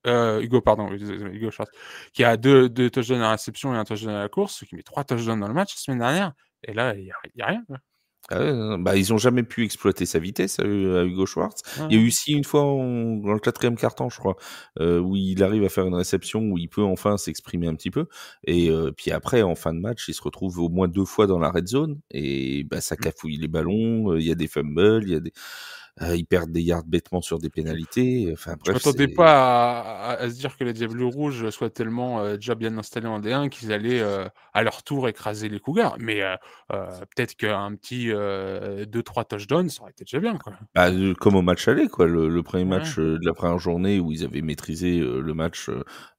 Hugo, pardon, oui, désolé, Hugo Schwartz, qui a deux touchdowns à la réception et un touchdown à la course, qui met 3 touchdowns dans le match la semaine dernière. Et là, il y a rien, quoi. Ah ouais, non, bah, ils ont jamais pu exploiter sa vitesse à Hugo Schwartz. Ouais, Il y a eu ouais. aussi une fois dans le 4e quart-temps, je crois, où il arrive à faire une réception où il peut enfin s'exprimer un petit peu. Et puis après, en fin de match, il se retrouve au moins 2 fois dans la red zone et bah, ça cafouille les ballons. Il y a des fumbles, ils perdent des yards bêtement sur des pénalités. Enfin Je bref, m'attendais c'est... pas à se dire que les Diables Rouges soient tellement déjà bien installés en D1 qu'ils allaient à leur tour écraser les Cougars. Mais peut-être qu'un petit 2-3 touchdowns, ça aurait été déjà bien, quoi. Bah, comme au match aller, quoi. Le premier Ouais. match de la première journée où ils avaient maîtrisé le match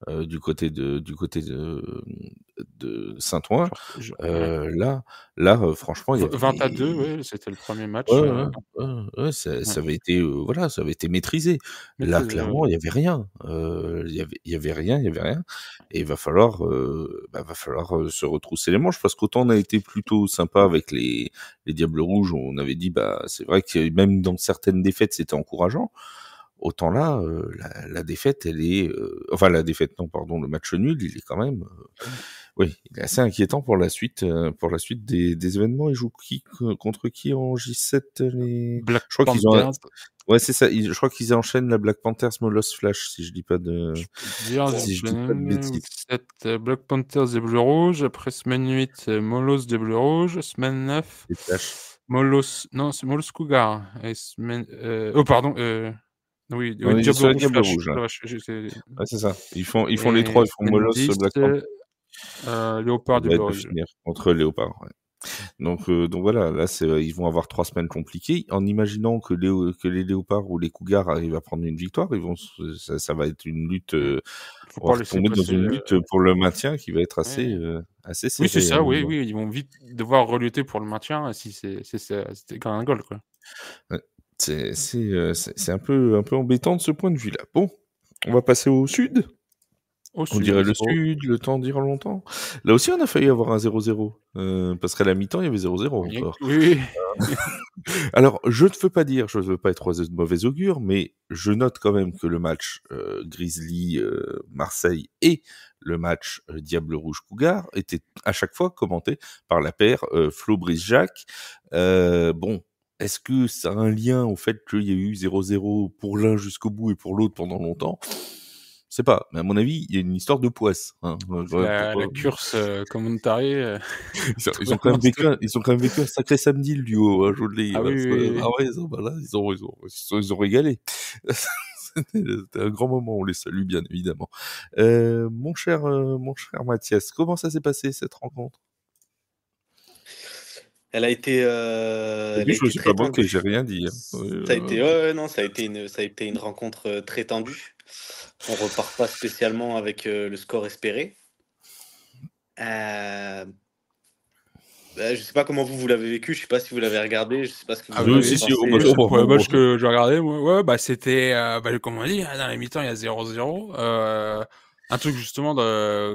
du côté de Saint-Ouen. Ouais. Là, franchement, il y avait 20-2, ouais, c'était le premier match. ouais, ouais, ouais, ça avait été voilà, ça avait été maîtrisé. Là, Maîtrisé, ouais. clairement, il y avait rien. Il y avait rien, et il va falloir se retrousser les manches parce qu'autant on a été plutôt sympa avec les Diables Rouges, on avait dit bah c'est vrai que même dans certaines défaites, c'était encourageant. Autant là, la défaite, elle est enfin la défaite non, pardon, le match nul, il est quand même oui, il est assez inquiétant pour la suite des événements. Ils jouent contre qui en J7 les... Black Je crois qu'ils ont Panthers, ouais, c'est ça, je crois qu'ils enchaînent la Black Panthers Molos Flash si je dis pas de je peux te dire, si je dis pas de week bêtises. 7, Black Panthers des Bleus Rouges. Après semaine 8, Molos des Bleus Rouges. Semaine 9, Les Flash. Molos. Non, c'est Molos Cougar. Et semaine. Oh, pardon. Oui, On est Diable sur les Rouge Diables Flash. Rouges là. Oh la vache, Ouais, c'est ça. Ils font les Et trois, ils font semaine Molos 10, Black Panthers. Léopard Ça des va Bleus être de Rouges. finir contre Léopard. Ouais. Donc voilà, là ils vont avoir 3 semaines compliquées. En imaginant que les Léopards ou les Cougars arrivent à prendre une victoire, ça va être une lutte. Faut On va pas laisser retomber dans passer. une lutte pour le maintien qui va être Ouais. assez Oui, c'est serrée, ça, hein, oui, mais bon. oui, ils vont vite devoir relutter pour le maintien si c'était gringole, quoi. Ouais. C'est un peu embêtant de ce point de vue-là. Bon, on va passer au sud. Au On sud, dirait le let's go. sud, le temps dure longtemps. Là aussi, on a failli avoir un 0-0. Parce qu'à la mi-temps, il y avait 0-0 Oui, encore. oui. Alors, je ne veux pas dire, je ne veux pas être de mauvais augure, mais je note quand même que le match Grizzly-Marseille et le match Diable Rouge-Cougar étaient à chaque fois commentés par la paire Flo Brice-Jacques. Bon, est-ce que ça a un lien au fait qu'il y a eu 0-0 pour l'un jusqu'au bout et pour l'autre pendant longtemps? Je sais pas, mais à mon avis, il y a une histoire de poisse. Hein. La curse commentary. Ils ont quand même vécu un sacré samedi, le duo, hein, je vous le dis. Ah oui, oui, oui. Ah ouais, ils ont régalé. C'était un grand moment, on les salue bien évidemment. Mon cher Mathias, comment ça s'est passé cette rencontre? Elle a été, Et elle a puis, je me été suis très pas bloqué, j'ai tendue. rien dit. Ça a été, ouais, non, ça a été une rencontre très tendue. On repart pas spécialement avec le score espéré. Euh, je sais pas comment vous l'avez vécu, je sais pas si vous l'avez regardé, je sais pas ce que Ah vous en Oui, avez si, oui, si, pensé. bah, c'est pour le bon. match que j'ai regardé, moi, ouais, bah c'était, comme on dit, hein, dans la mi-temps, il y a 0-0. Un truc justement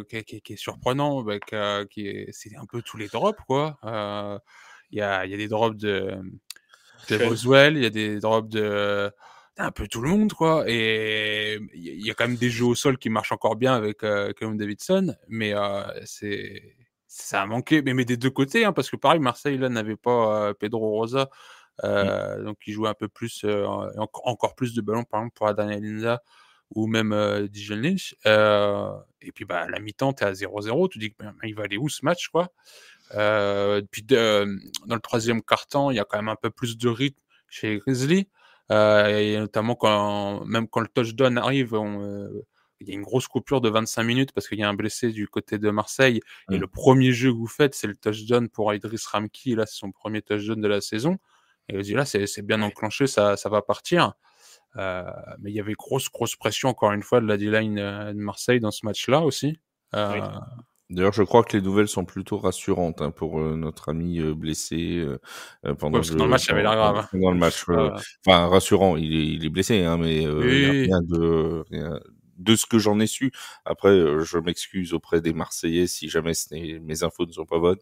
qui est surprenant, c'est un peu tous les drops, quoi. Il y a des drops de Sean. Boswell, il y a des drops un peu tout le monde, quoi. Et il y a quand même des jeux au sol qui marchent encore bien avec Callum Davidson, mais ça a manqué, mais des deux côtés, hein, parce que pareil, Marseille là n'avait pas Pedro Rosa, donc il jouait un peu plus, encore plus de ballons, par exemple pour Adrien Linda ou même Dijon Lynch. Et puis à la mi-temps, t'es à 0-0, tu dis que il va aller où ce match, quoi. Puis dans le troisième quart-temps, il y a quand même un peu plus de rythme chez Grizzly, et notamment même quand le touchdown arrive, il y a une grosse coupure de 25 minutes parce qu'il y a un blessé du côté de Marseille, et le premier jeu que vous faites, c'est le touchdown pour Idriss Ramki. Là, c'est son premier touchdown de la saison. Et là, c'est bien enclenché, ça va partir. Mais il y avait grosse pression, encore une fois, de la D-line de Marseille dans ce match-là aussi. Oui. D'ailleurs, je crois que les nouvelles sont plutôt rassurantes pour notre ami blessé pendant parce que dans le match, ça avait l'air grave, hein. pendant le match. Enfin, rassurant, il est blessé, hein, mais il n'y a Oui. rien de ce que j'en ai su. Après, je m'excuse auprès des Marseillais si jamais mes infos ne sont pas bonnes,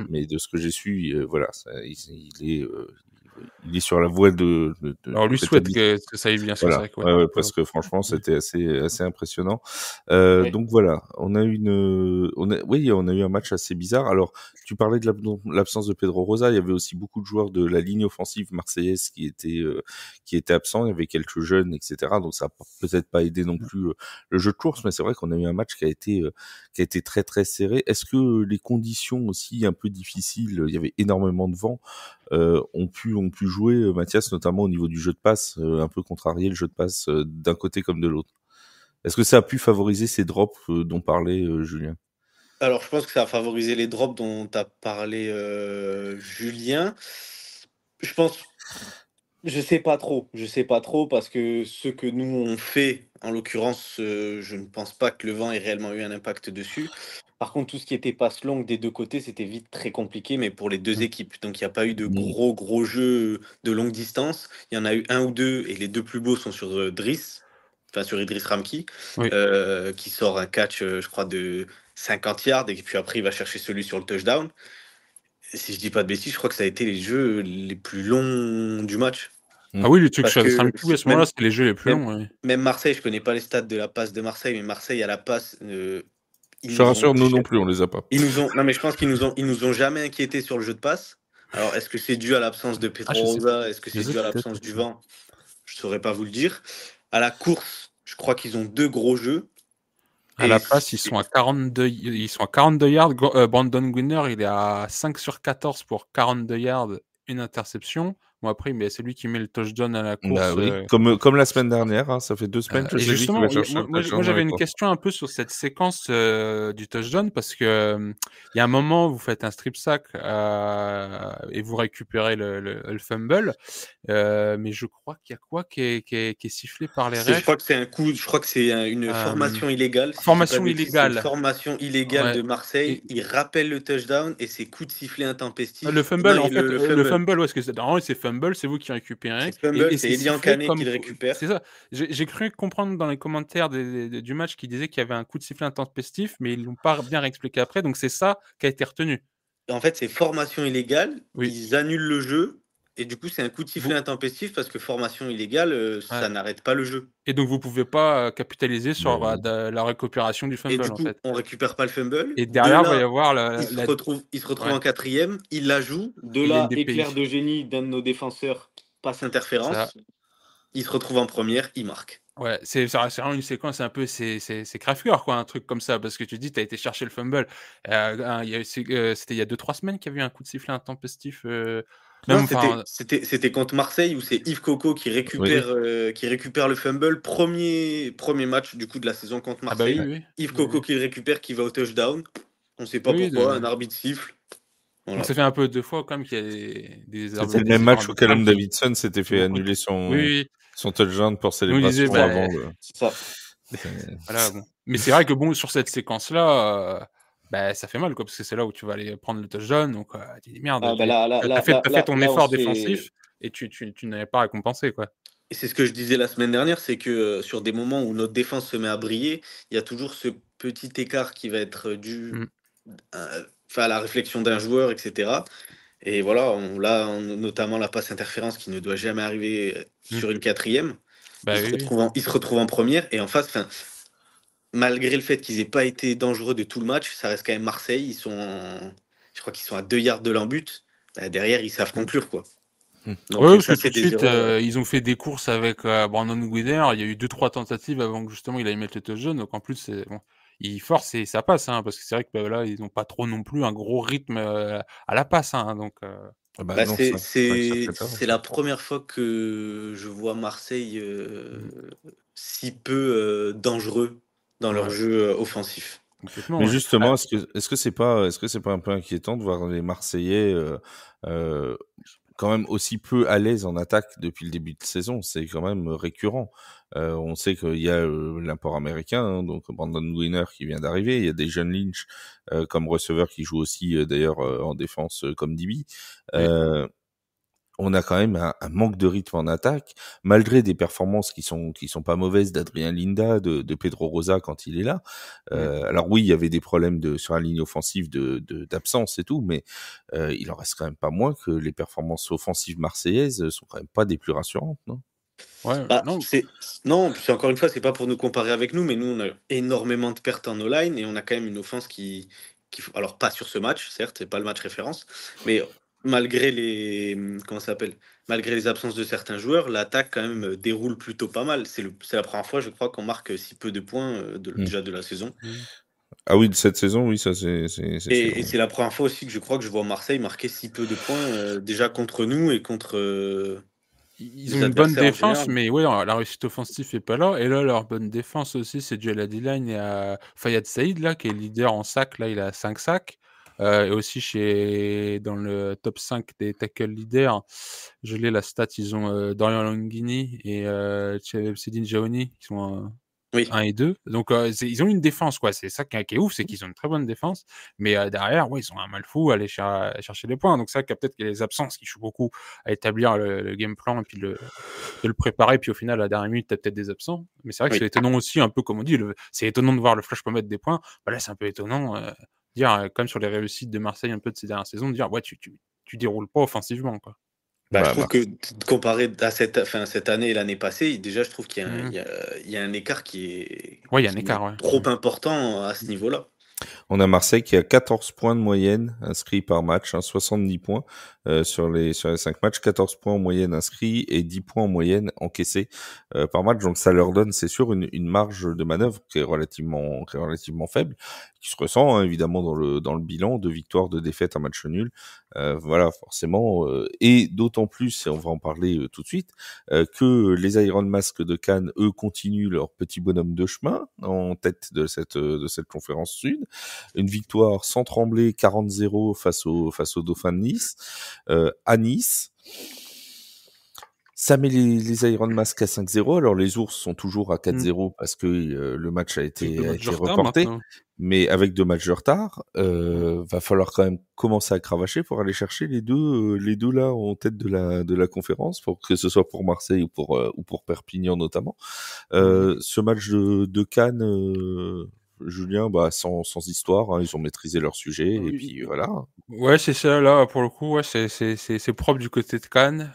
mais de ce que j'ai su, voilà, il est sur la voie de Alors, on lui souhaite que ça aille bien, voilà. c'est vrai. Parce que franchement, c'était assez impressionnant. Oui. Donc voilà, on a eu un match assez bizarre. Alors, tu parlais de l'absence de Pedro Rosa. Il y avait aussi beaucoup de joueurs de la ligne offensive marseillaise qui étaient absents. Il y avait quelques jeunes, etc. Donc ça a peut-être pas aidé non plus le jeu de course, mais c'est vrai qu'on a eu un match qui a été très très serré. Est-ce que les conditions aussi un peu difficiles, il y avait énormément de vent, ont pu jouer, Mathias, notamment au niveau du jeu de passe, un peu contrarier le jeu de passe d'un côté comme de l'autre. Est-ce que ça a pu favoriser ces drops dont parlait Julien? Alors, je pense que ça a favorisé les drops dont tu as parlé, Julien. Je sais pas trop parce que ce que nous on fait, en l'occurrence, je ne pense pas que le vent ait réellement eu un impact dessus. Par contre, tout ce qui était passe longue des deux côtés, c'était vite très compliqué, mais pour les deux équipes. Donc, il n'y a pas eu de gros jeux de longue distance. Il y en a eu un ou deux, et les deux plus beaux sont sur sur Idriss Ramki, Oui. qui sort un catch, je crois, de 50 yards, et puis après, il va chercher celui sur le touchdown. Si je dis pas de bêtises, je crois que ça a été les jeux les plus longs du match. Ah oui, les trucs Parce sur que Ramki, à ce moment-là, c'était les jeux les plus même, longs. Ouais. même Marseille, je connais pas les stats de la passe de Marseille, mais Marseille à la passe, Je te rassure, nous non plus, on les a pas. non, mais je pense qu'ils nous ont jamais inquiétés sur le jeu de passe. Alors, est-ce que c'est dû à l'absence de Pedro Je sais Rosa? Est-ce que c'est sais dû à peut-être. l'absence du vent? Je saurais pas vous le dire. À la course, je crois qu'ils ont deux gros jeux. À la passe, ils sont à 42 yards. Brandon Gwinner, il est à 5 sur 14 pour 42 yards, une interception. Bon, après, mais c'est lui qui met le touchdown à la course. Bah oui, comme la semaine dernière, hein, ça fait 2 semaines que Et c'est lui qui justement, va chercher le moi touchdown j'avais avec une toi. question un peu sur cette séquence du touchdown, parce que il y a un moment, vous faites un strip sack et vous récupérez le fumble, mais je crois qu'il y a quoi qui est sifflé par les Je refs. crois que c'est je crois que c'est une formation illégale. Si Formation je dis pas de bêtises, c'est illégale. une formation illégale Ouais. de Marseille. Il rappelle le touchdown et c'est coup de sifflet intempestif. Le fumble, Non, en fait, le le fumble. fumble, ouais, parce que normalement, c'est fumble, c'est vous qui récupérez. C'est fumble, Et c'est c'est Elian sifflé Canet qui le récupère. C'est ça. J'ai cru comprendre dans les commentaires du match qu'ils disaient qu'il y avait un coup de sifflet intempestif, mais ils l'ont pas bien réexpliqué après. Donc c'est ça qui a été retenu. En fait, c'est formation illégale. Oui. Ils annulent le jeu. Et du coup, c'est un coup de sifflet intempestif parce que formation illégale, ça n'arrête pas le jeu. Et donc, vous pouvez pas capitaliser sur la récupération du fumble. Et du coup, on récupère pas le fumble. Et derrière, il va y avoir il se retrouve en quatrième. Il la joue. De là, éclair de génie d'un de nos défenseurs, passe interférence. Il se retrouve en première, il marque. Ouais, c'est vraiment une séquence un peu, c'est crève-cœur, quoi, un truc comme ça, parce que tu dis, tu as été chercher le fumble. C'était il y a 2-3 semaines qu'il y a eu un coup de sifflet intempestif. C'était contre Marseille où c'est Yves Coco qui récupère le fumble. Premier match du coup de la saison contre Marseille. Yves Coco qui le récupère, qui va au touchdown. On ne sait pas pourquoi, un arbitre siffle. Voilà. Donc ça fait un peu 2 fois quand même qu'il y a des C'était le même match où Callum Davidson s'était fait annuler Oui. son touchdown pour Nous, on disait, célébration avant le. C'est ça. Voilà, bon. Mais c'est vrai que bon, sur cette séquence-là, ça fait mal, quoi, parce que c'est là où tu vas aller prendre le touchdown. Donc, tu dis merde, Ah, bah là, t'as fait ton on effort se fait- défensif et tu n'avais pas récompensé, quoi. Et c'est ce que je disais la semaine dernière, c'est que sur des moments où notre défense se met à briller, il y a toujours ce petit écart qui va être dû Mm. à la réflexion d'un joueur, etc. Et voilà, notamment la passe interférence qui ne doit jamais arriver sur une quatrième. Bah oui. Il se retrouve en première et en face, malgré le fait qu'ils n'aient pas été dangereux de tout le match, ça reste quand même Marseille. Je crois qu'ils sont à 2 yards de leur but. Bah, derrière, ils savent conclure, quoi. Donc, Ouais, parce que ça, c'est tout de des suite, erreurs. ils ont fait des courses avec Brandon Guiner. Il y a eu 2-3 tentatives avant que justement il aille mettre le touchdown. Donc en plus, bon, ils forcent et ça passe, hein, parce que c'est vrai que là, ils n'ont pas trop non plus un gros rythme à la passe. Hein, donc, Ah bah Bah, non, c'est 5-7 heures. c'est la première fois que je vois Marseille si peu dangereux dans leur Ouais. jeu offensif. complètement. Mais Ouais. justement, est-ce que c'est pas un peu inquiétant de voir les Marseillais quand même aussi peu à l'aise en attaque depuis le début de saison? C'est quand même récurrent. On sait qu'il y a l'import américain, hein, donc Brandon Wiener qui vient d'arriver. Il y a des jeunes Lynch comme receveur qui jouent aussi d'ailleurs en défense comme DB. On a quand même un manque de rythme en attaque, malgré des performances qui sont pas mauvaises d'Adrien Linda, de Pedro Rosa quand il est là. Alors oui, il y avait des problèmes sur la ligne offensive d'absence et tout, mais il en reste quand même pas moins que les performances offensives marseillaises sont quand même pas des plus rassurantes, non? Ouais, Bah, non. non, puis encore une fois, c'est pas pour nous comparer avec nous, mais nous, on a énormément de pertes en O-line et on a quand même une offense alors pas sur ce match, certes, c'est pas le match référence, mais malgré comment ça s'appelle? Malgré les absences de certains joueurs, l'attaque quand même déroule plutôt pas mal. C'est la première fois, je crois, qu'on marque si peu de points déjà de la saison. Ah oui, de cette saison, oui, ça c'est sûr. Et c'est la première fois aussi que je crois que je vois Marseille marquer si peu de points déjà contre nous et contre Ils les ont une bonne adversaires en défense, général. mais ouais, la réussite offensive est pas là. Et là, leur bonne défense aussi, c'est dû à la D-line et à Fayad Saïd, là, qui est leader en sac. Là, il a 5 sacs. Et aussi, dans le top 5 des tackle leaders, je l'ai la stat, ils ont Dorian Longini et Cédine Jaoni, qui sont Oui. 1 et 2. Donc, ils ont une défense, quoi. C'est ça qui est ouf, c'est qu'ils ont une très bonne défense. Mais derrière, ouais, ils ont un mal fou à aller chercher des points. Donc, ça, peut-être qu'il y a les absences qui jouent beaucoup à établir le game plan et puis de le préparer. Puis au final, à la dernière minute, tu as peut-être des absents. Mais c'est vrai que Oui. c'est étonnant aussi, un peu comme on dit. C'est étonnant de voir le Flash pas mettre des points. Bah, là, c'est un peu étonnant. Comme sur les réussites de Marseille un peu de ces dernières saisons, de dire, ouais, tu déroules pas offensivement, quoi. Bah, je Bah, trouve que comparé à cette année et l'année passée, déjà, je trouve qu'il y a, il y a un écart Ouais, il y a un qui écart, est ouais. trop important à ce niveau-là. On a Marseille qui a 14 points de moyenne inscrits par match, 70 points sur les 5 matchs, 14 points en moyenne inscrits et 10 points en moyenne encaissés par match. Donc ça leur donne, c'est sûr, une marge de manœuvre qui est relativement faible, qui se ressent hein, évidemment dans le bilan de victoires, de défaites, un match nul. Voilà, forcément. Et d'autant plus, et on va en parler tout de suite, que les Iron Mask de Cannes, eux, continuent leur petit bonhomme de chemin en tête de cette conférence sud. Une victoire sans trembler, 40-0 face au Dauphin de Nice. À Nice, ça met les Iron Mask à 5-0. Alors les Ours sont toujours à 4-0 parce que le match a été reporté. Mais avec 2 matchs de retard, va falloir quand même commencer à cravacher pour aller chercher les deux là en tête de la conférence, pour que ce soit pour Marseille ou pour Perpignan notamment. Ce match de Cannes, Julien, bah sans histoire, hein, ils ont maîtrisé leur sujet et puis voilà. Ouais, c'est ça, là, pour le coup, ouais, c'est propre du côté de Cannes.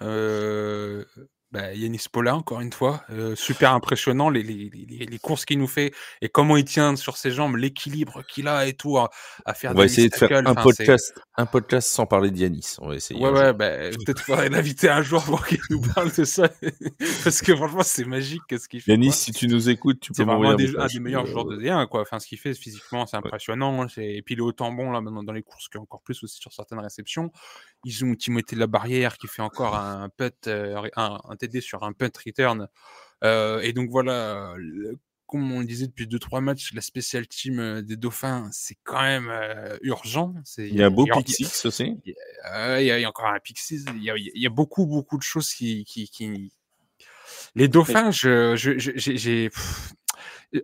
Yanis Paulin, encore une fois, super impressionnant, les courses qu'il nous fait et comment il tient sur ses jambes, l'équilibre qu'il a et tout, à faire On va essayer de faire tackles, un podcast sans parler d'Yanis. On va essayer. Ouais, peut-être faudrait l'inviter un jour pour qu'il nous parle de ça, parce que franchement, c'est magique ce qu'il fait. Yanis, si tu nous écoutes, tu peux c'est vraiment m'envoyer un des meilleurs joueurs de D1, quoi. Enfin, ce qu'il fait physiquement, c'est impressionnant. Et puis il est autant bon là maintenant dans les courses qu'encore plus aussi sur certaines réceptions. Ils ont Timothée de la Barrière qui fait encore un punt, un TD sur un punt return. Et donc voilà, comme on le disait depuis 2-3 matchs, la spécial team des Dauphins, c'est quand même urgent. Il y a un beau pick six aussi. Il y a encore un pick six. Il y a beaucoup de choses qui... Les Dauphins,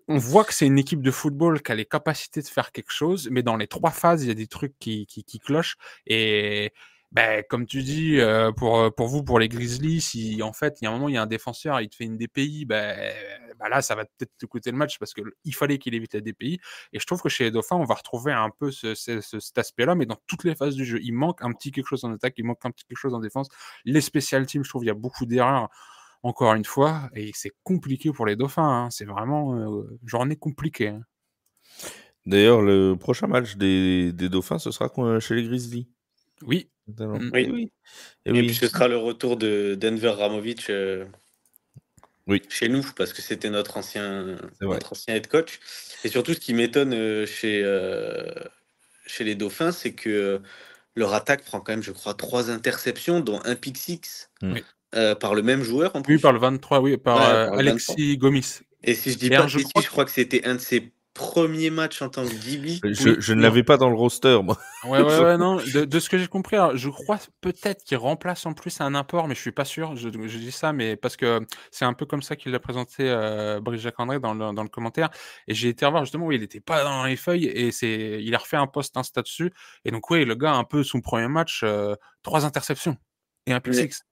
on voit que c'est une équipe de football qui a les capacités de faire quelque chose, mais dans les 3 phases, il y a des trucs qui clochent. Et comme tu dis, pour vous, pour les Grizzlies, si en fait, il y a un moment, il y a un défenseur, il te fait une DPI, là, ça va peut-être te coûter le match parce qu'il fallait qu'il évite la DPI. Et je trouve que chez les Dauphins, on va retrouver un peu cet aspect-là, mais dans toutes les phases du jeu. Il manque un petit quelque chose en attaque, il manque un petit quelque chose en défense. Les special teams, je trouve, il y a beaucoup d'erreurs. Encore une fois, et c'est compliqué pour les Dauphins. C'est vraiment journée compliquée. D'ailleurs, le prochain match des Dauphins, ce sera chez les Grizzlies. Oui. Oui. Et puis ce sera le retour de Denver Ramovic chez nous, parce que c'était notre ancien head coach. Et surtout, ce qui m'étonne chez les Dauphins, c'est que leur attaque prend quand même, je crois, 3 interceptions, dont un pick six. Par le même joueur en plus. Oui, par le 23, par Alexis Gomis. Et si je dis pas de bêtises, je crois que c'était un de ses premiers matchs en tant que DB. Je ne l'avais pas dans le roster, moi. Ouais, non. De ce que j'ai compris, alors, je crois peut-être qu'il remplace en plus un import, mais je suis pas sûr. Je dis ça, mais parce que c'est un peu comme ça qu'il l'a présenté Brice Jacques-André dans le commentaire. Et j'ai été revoir justement où il n'était pas dans les feuilles et il a refait un post Insta dessus. Et donc, le gars, un peu son premier match, 3 interceptions et un pick six.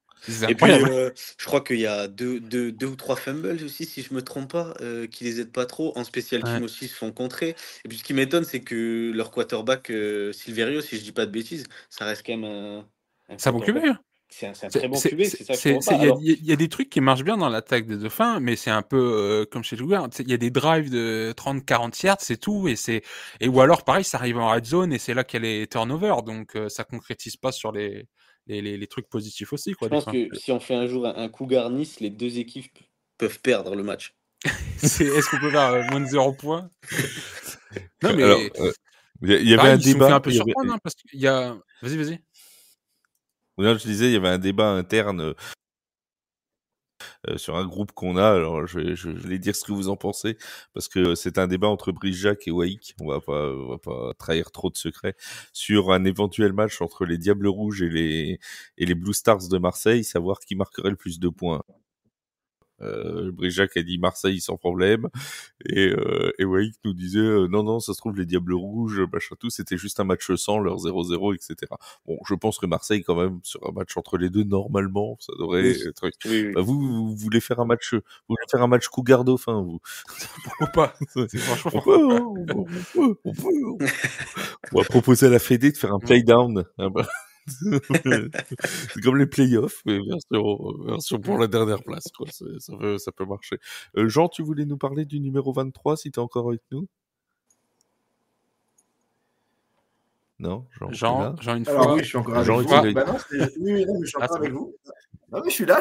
Et puis, je crois qu'il y a deux ou 3 fumbles aussi, si je me trompe pas, qui les aident pas trop. En spécial team aussi, ils se font contrer. Et puis, ce qui m'étonne, c'est que leur quarterback, Silverio, si je dis pas de bêtises, ça reste quand même un bon QB. C'est un très bon QB, c'est ça que je comprends pas. Il y a des trucs qui marchent bien dans l'attaque des Dauphins, mais c'est un peu comme chez Joueur. Il y a des drives de 30-40 yards, c'est tout. Ou alors, pareil, ça arrive en red zone et c'est là qu'il y a les turnovers. Donc, ça concrétise pas sur les trucs positifs aussi. Je pense que si on fait un jour un Cougar Nice, les 2 équipes peuvent perdre le match. Est-ce qu'on peut faire moins de 0 points? Non, mais alors, il y avait un débat. Fait un peu surprendre, parce qu'il y a... Vas-y. Non, je disais, il y avait un débat interne sur un groupe qu'on a. Alors, je vais dire ce que vous en pensez, parce que c'est un débat entre Brice Jacques et Waik. On va pas trahir trop de secrets sur un éventuel match entre les Diables Rouges et les Blue Stars de Marseille, savoir qui marquerait le plus de points. Brice Jacques a dit Marseille sans problème, et Waik nous disait non, ça se trouve les Diables Rouges, machin tout, c'était juste un match sans, leur 0-0, etc. Bon, je pense que Marseille, quand même, sur un match entre les deux, normalement, ça devrait être... Oui. Bah, vous voulez faire un match, Cougar Dauphin, vous? Pourquoi pas? Franchement, on peut. On va proposer à la Fédé de faire un play-down. C'est comme les playoffs, mais version pour la dernière place, quoi. Ça peut marcher. Jean, tu voulais nous parler du numéro 23, si t'es encore avec nous? Non, Jean, une fois. Alors oui, je suis encore avec vous. Oui, je suis encore avec vous. Non, mais je suis là.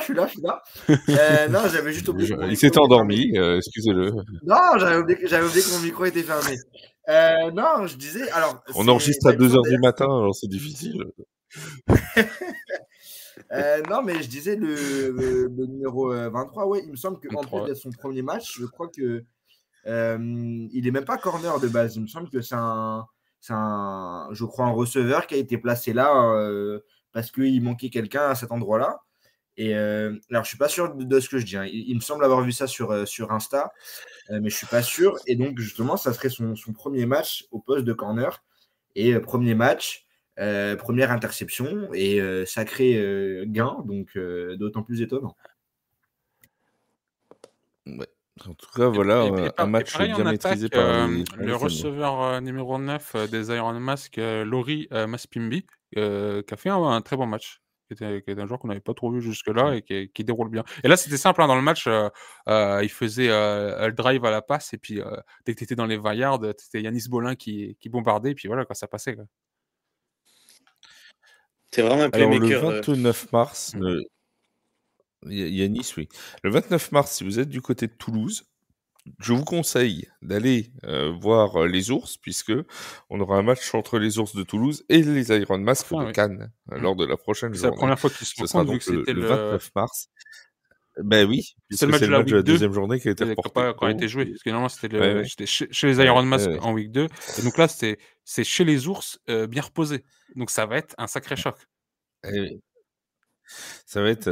Non, j'avais juste oublié. Il s'était endormi, excusez-le. Non, j'avais oublié que mon micro était fermé. Non, je disais, alors... On enregistre à 2h du matin, alors c'est difficile. Non, mais je disais le numéro 23, il me semble qu'en plus d'être son premier match, je crois que il est même pas corner de base. Il me semble que c'est un receveur qui a été placé là parce qu'il manquait quelqu'un à cet endroit-là. Et alors, je suis pas sûr de ce que je dis. Il me semble avoir vu ça sur Insta, mais je suis pas sûr. Et donc, justement, ça serait son premier match au poste de corner. Et premier match, première interception et sacré gain, donc d'autant plus étonnant. Ouais. En tout cas, voilà, un match pareil, bien maîtrisé par le receveur numéro 9 des Iron Mask, Laurie Maspimbi, qui a fait un très bon match. Qui était un joueur qu'on n'avait pas trop vu jusque-là et qui déroule bien. Et là, c'était simple, dans le match, il faisait le drive à la passe, et puis dès que tu étais dans les 20 yards, c'était Yanis Bolin qui bombardait, et puis voilà, quand ça passait. Quoi. C'est vraiment un playmaker. Alors, le 29 mars, Yanis, oui. Le 29 mars, si vous êtes du côté de Toulouse, je vous conseille d'aller voir les Ours, puisque on aura un match entre les Ours de Toulouse et les Iron Mask de Cannes lors de la prochaine journée. C'est la première fois qu'ils se rencontrent, vu que c'était le 29 mars. Ben oui, C'est puisque c'est le match de la week 2 deuxième journée qui a été qui reporté. n'a pas été joué. Parce que normalement, c'était Ouais, ouais. chez les Ouais, Iron Mask ouais. en week 2. Et donc là, c'est chez les ours bien reposés. Donc ça va être un sacré choc. Eh oui. Ça va être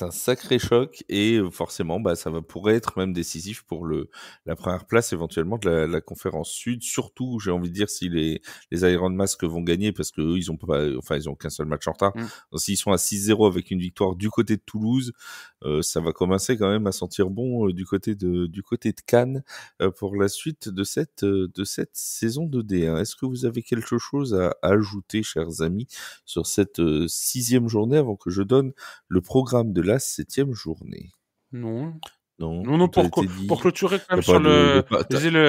un sacré choc et forcément, bah, pourrait être même décisif pour la première place éventuellement de la conférence Sud. Surtout, j'ai envie de dire, si les Iron Mask vont gagner parce que eux, ils ont qu'un seul match en retard. S'ils sont à 6-0 avec une victoire du côté de Toulouse, ça va commencer quand même à sentir bon du côté de Cannes pour la suite de cette saison de D1. Est-ce que vous avez quelque chose à ajouter, chers amis, sur cette 6e journée avant que je donne le programme de la 7e journée? Non. Non, Non, tout a pour été dit. clôturer quand T'as même pas sur le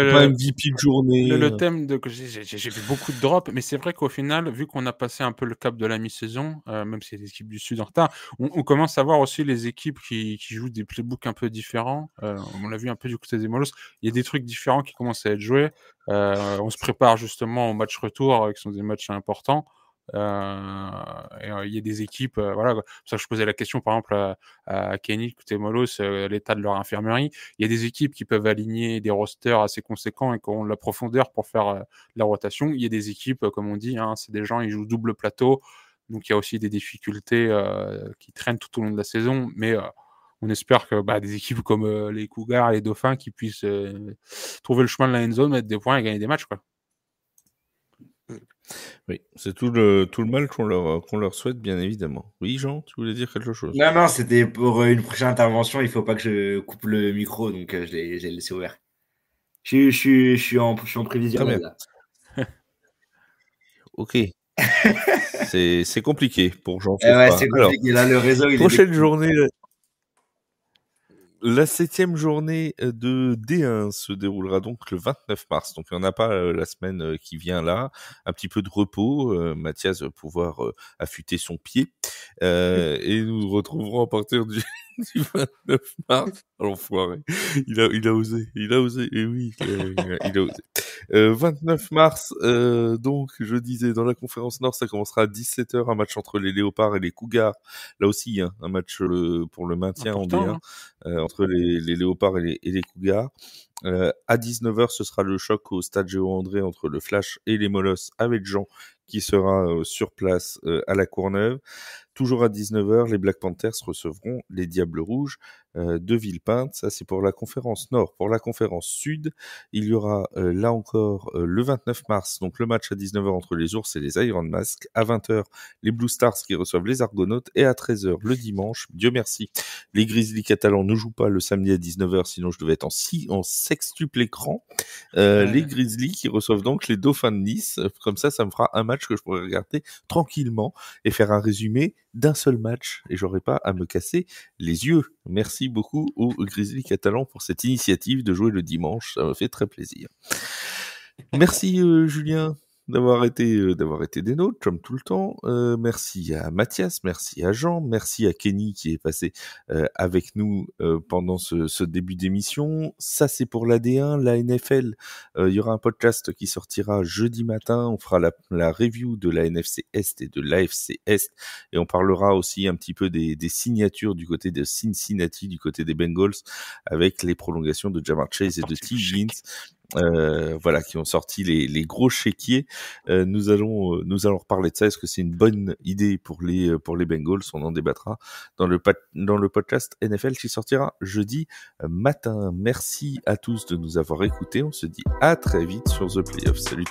pas MVP de journée. le thème que j'ai vu beaucoup de drops, mais c'est vrai qu'au final, vu qu'on a passé un peu le cap de la mi-saison, même si les équipes du Sud en retard, on commence à voir aussi les équipes qui jouent des playbooks un peu différents. On l'a vu un peu du côté des Molos. Il y a des trucs différents qui commencent à être joués. On se prépare justement au match retour, qui sont des matchs importants. Il y a des équipes, voilà. C'est pour ça que je posais la question, par exemple, à Kenny, côté Molos, l'état de leur infirmerie. Il y a des équipes qui peuvent aligner des rosters assez conséquents et qui ont de la profondeur pour faire la rotation. Il y a des équipes, comme on dit, c'est des gens, ils jouent double plateau. Donc, il y a aussi des difficultés qui traînent tout au long de la saison. Mais on espère que des équipes comme les Cougars et les Dauphins qui puissent trouver le chemin de la end zone, mettre des points et gagner des matchs, quoi. Oui, c'est tout le mal qu'on leur souhaite, bien évidemment. Oui, Jean, tu voulais dire quelque chose? Non, c'était pour une prochaine intervention. Il faut pas que je coupe le micro, donc je l'ai laissé ouvert. Je suis en prévisionnel là. Ok. c'est compliqué pour Jean. Ouais, c'est compliqué. Là, le réseau, il prochaine journée. La 7e journée de D1 se déroulera donc le 29 mars. Donc, il n'y en a pas la semaine qui vient là. Un petit peu de repos. Mathias va pouvoir affûter son pied. Et nous nous retrouverons à partir du 29 mars. L'enfoiré. Il a osé. Et oui, il a osé. 29 mars, donc, je disais, dans la conférence Nord, ça commencera à 17h, un match entre les Léopards et les Cougars. Là aussi, un match pour le maintien en D1, entre les Léopards et les Cougars. À 19h, ce sera le choc au stade Géo-André entre le Flash et les Molosses, avec Jean qui sera sur place à la Courneuve. Toujours à 19h, les Black Panthers recevront les Diables Rouges de Villepinte. Ça, c'est pour la conférence Nord. Pour la conférence Sud, il y aura là encore le 29 mars, donc le match à 19h entre les Ours et les Iron Mask. À 20h, les Blue Stars qui reçoivent les Argonautes. Et à 13h, le dimanche, Dieu merci, les Grizzlies catalans ne jouent pas le samedi à 19h, sinon je devais être en sextuple écran. Les Grizzlies qui reçoivent donc les Dauphins de Nice. Comme ça me fera un match que je pourrais regarder tranquillement et faire un résumé d'un seul match et j'aurais pas à me casser les yeux. Merci beaucoup aux Grizzlies catalans pour cette initiative de jouer le dimanche, ça me fait très plaisir. Merci Julien d'avoir été des nôtres comme tout le temps. Merci à Mathias, merci à Jean, merci à Kenny qui est passé avec nous pendant ce début d'émission. Ça c'est pour la D1, la NFL. Il y aura un podcast qui sortira jeudi matin. On fera la review de la NFC Est et de l'AFC Est et on parlera aussi un petit peu des signatures du côté de Cincinnati, du côté des Bengals, avec les prolongations de Ja'Marr Chase et de T. Higgins. Voilà, qui ont sorti les gros chéquiers. Nous allons reparler de ça. Est-ce que c'est une bonne idée pour les Bengals? On en débattra dans le podcast NFL qui sortira jeudi matin. Merci à tous de nous avoir écoutés. On se dit à très vite sur The Playoff. Salut.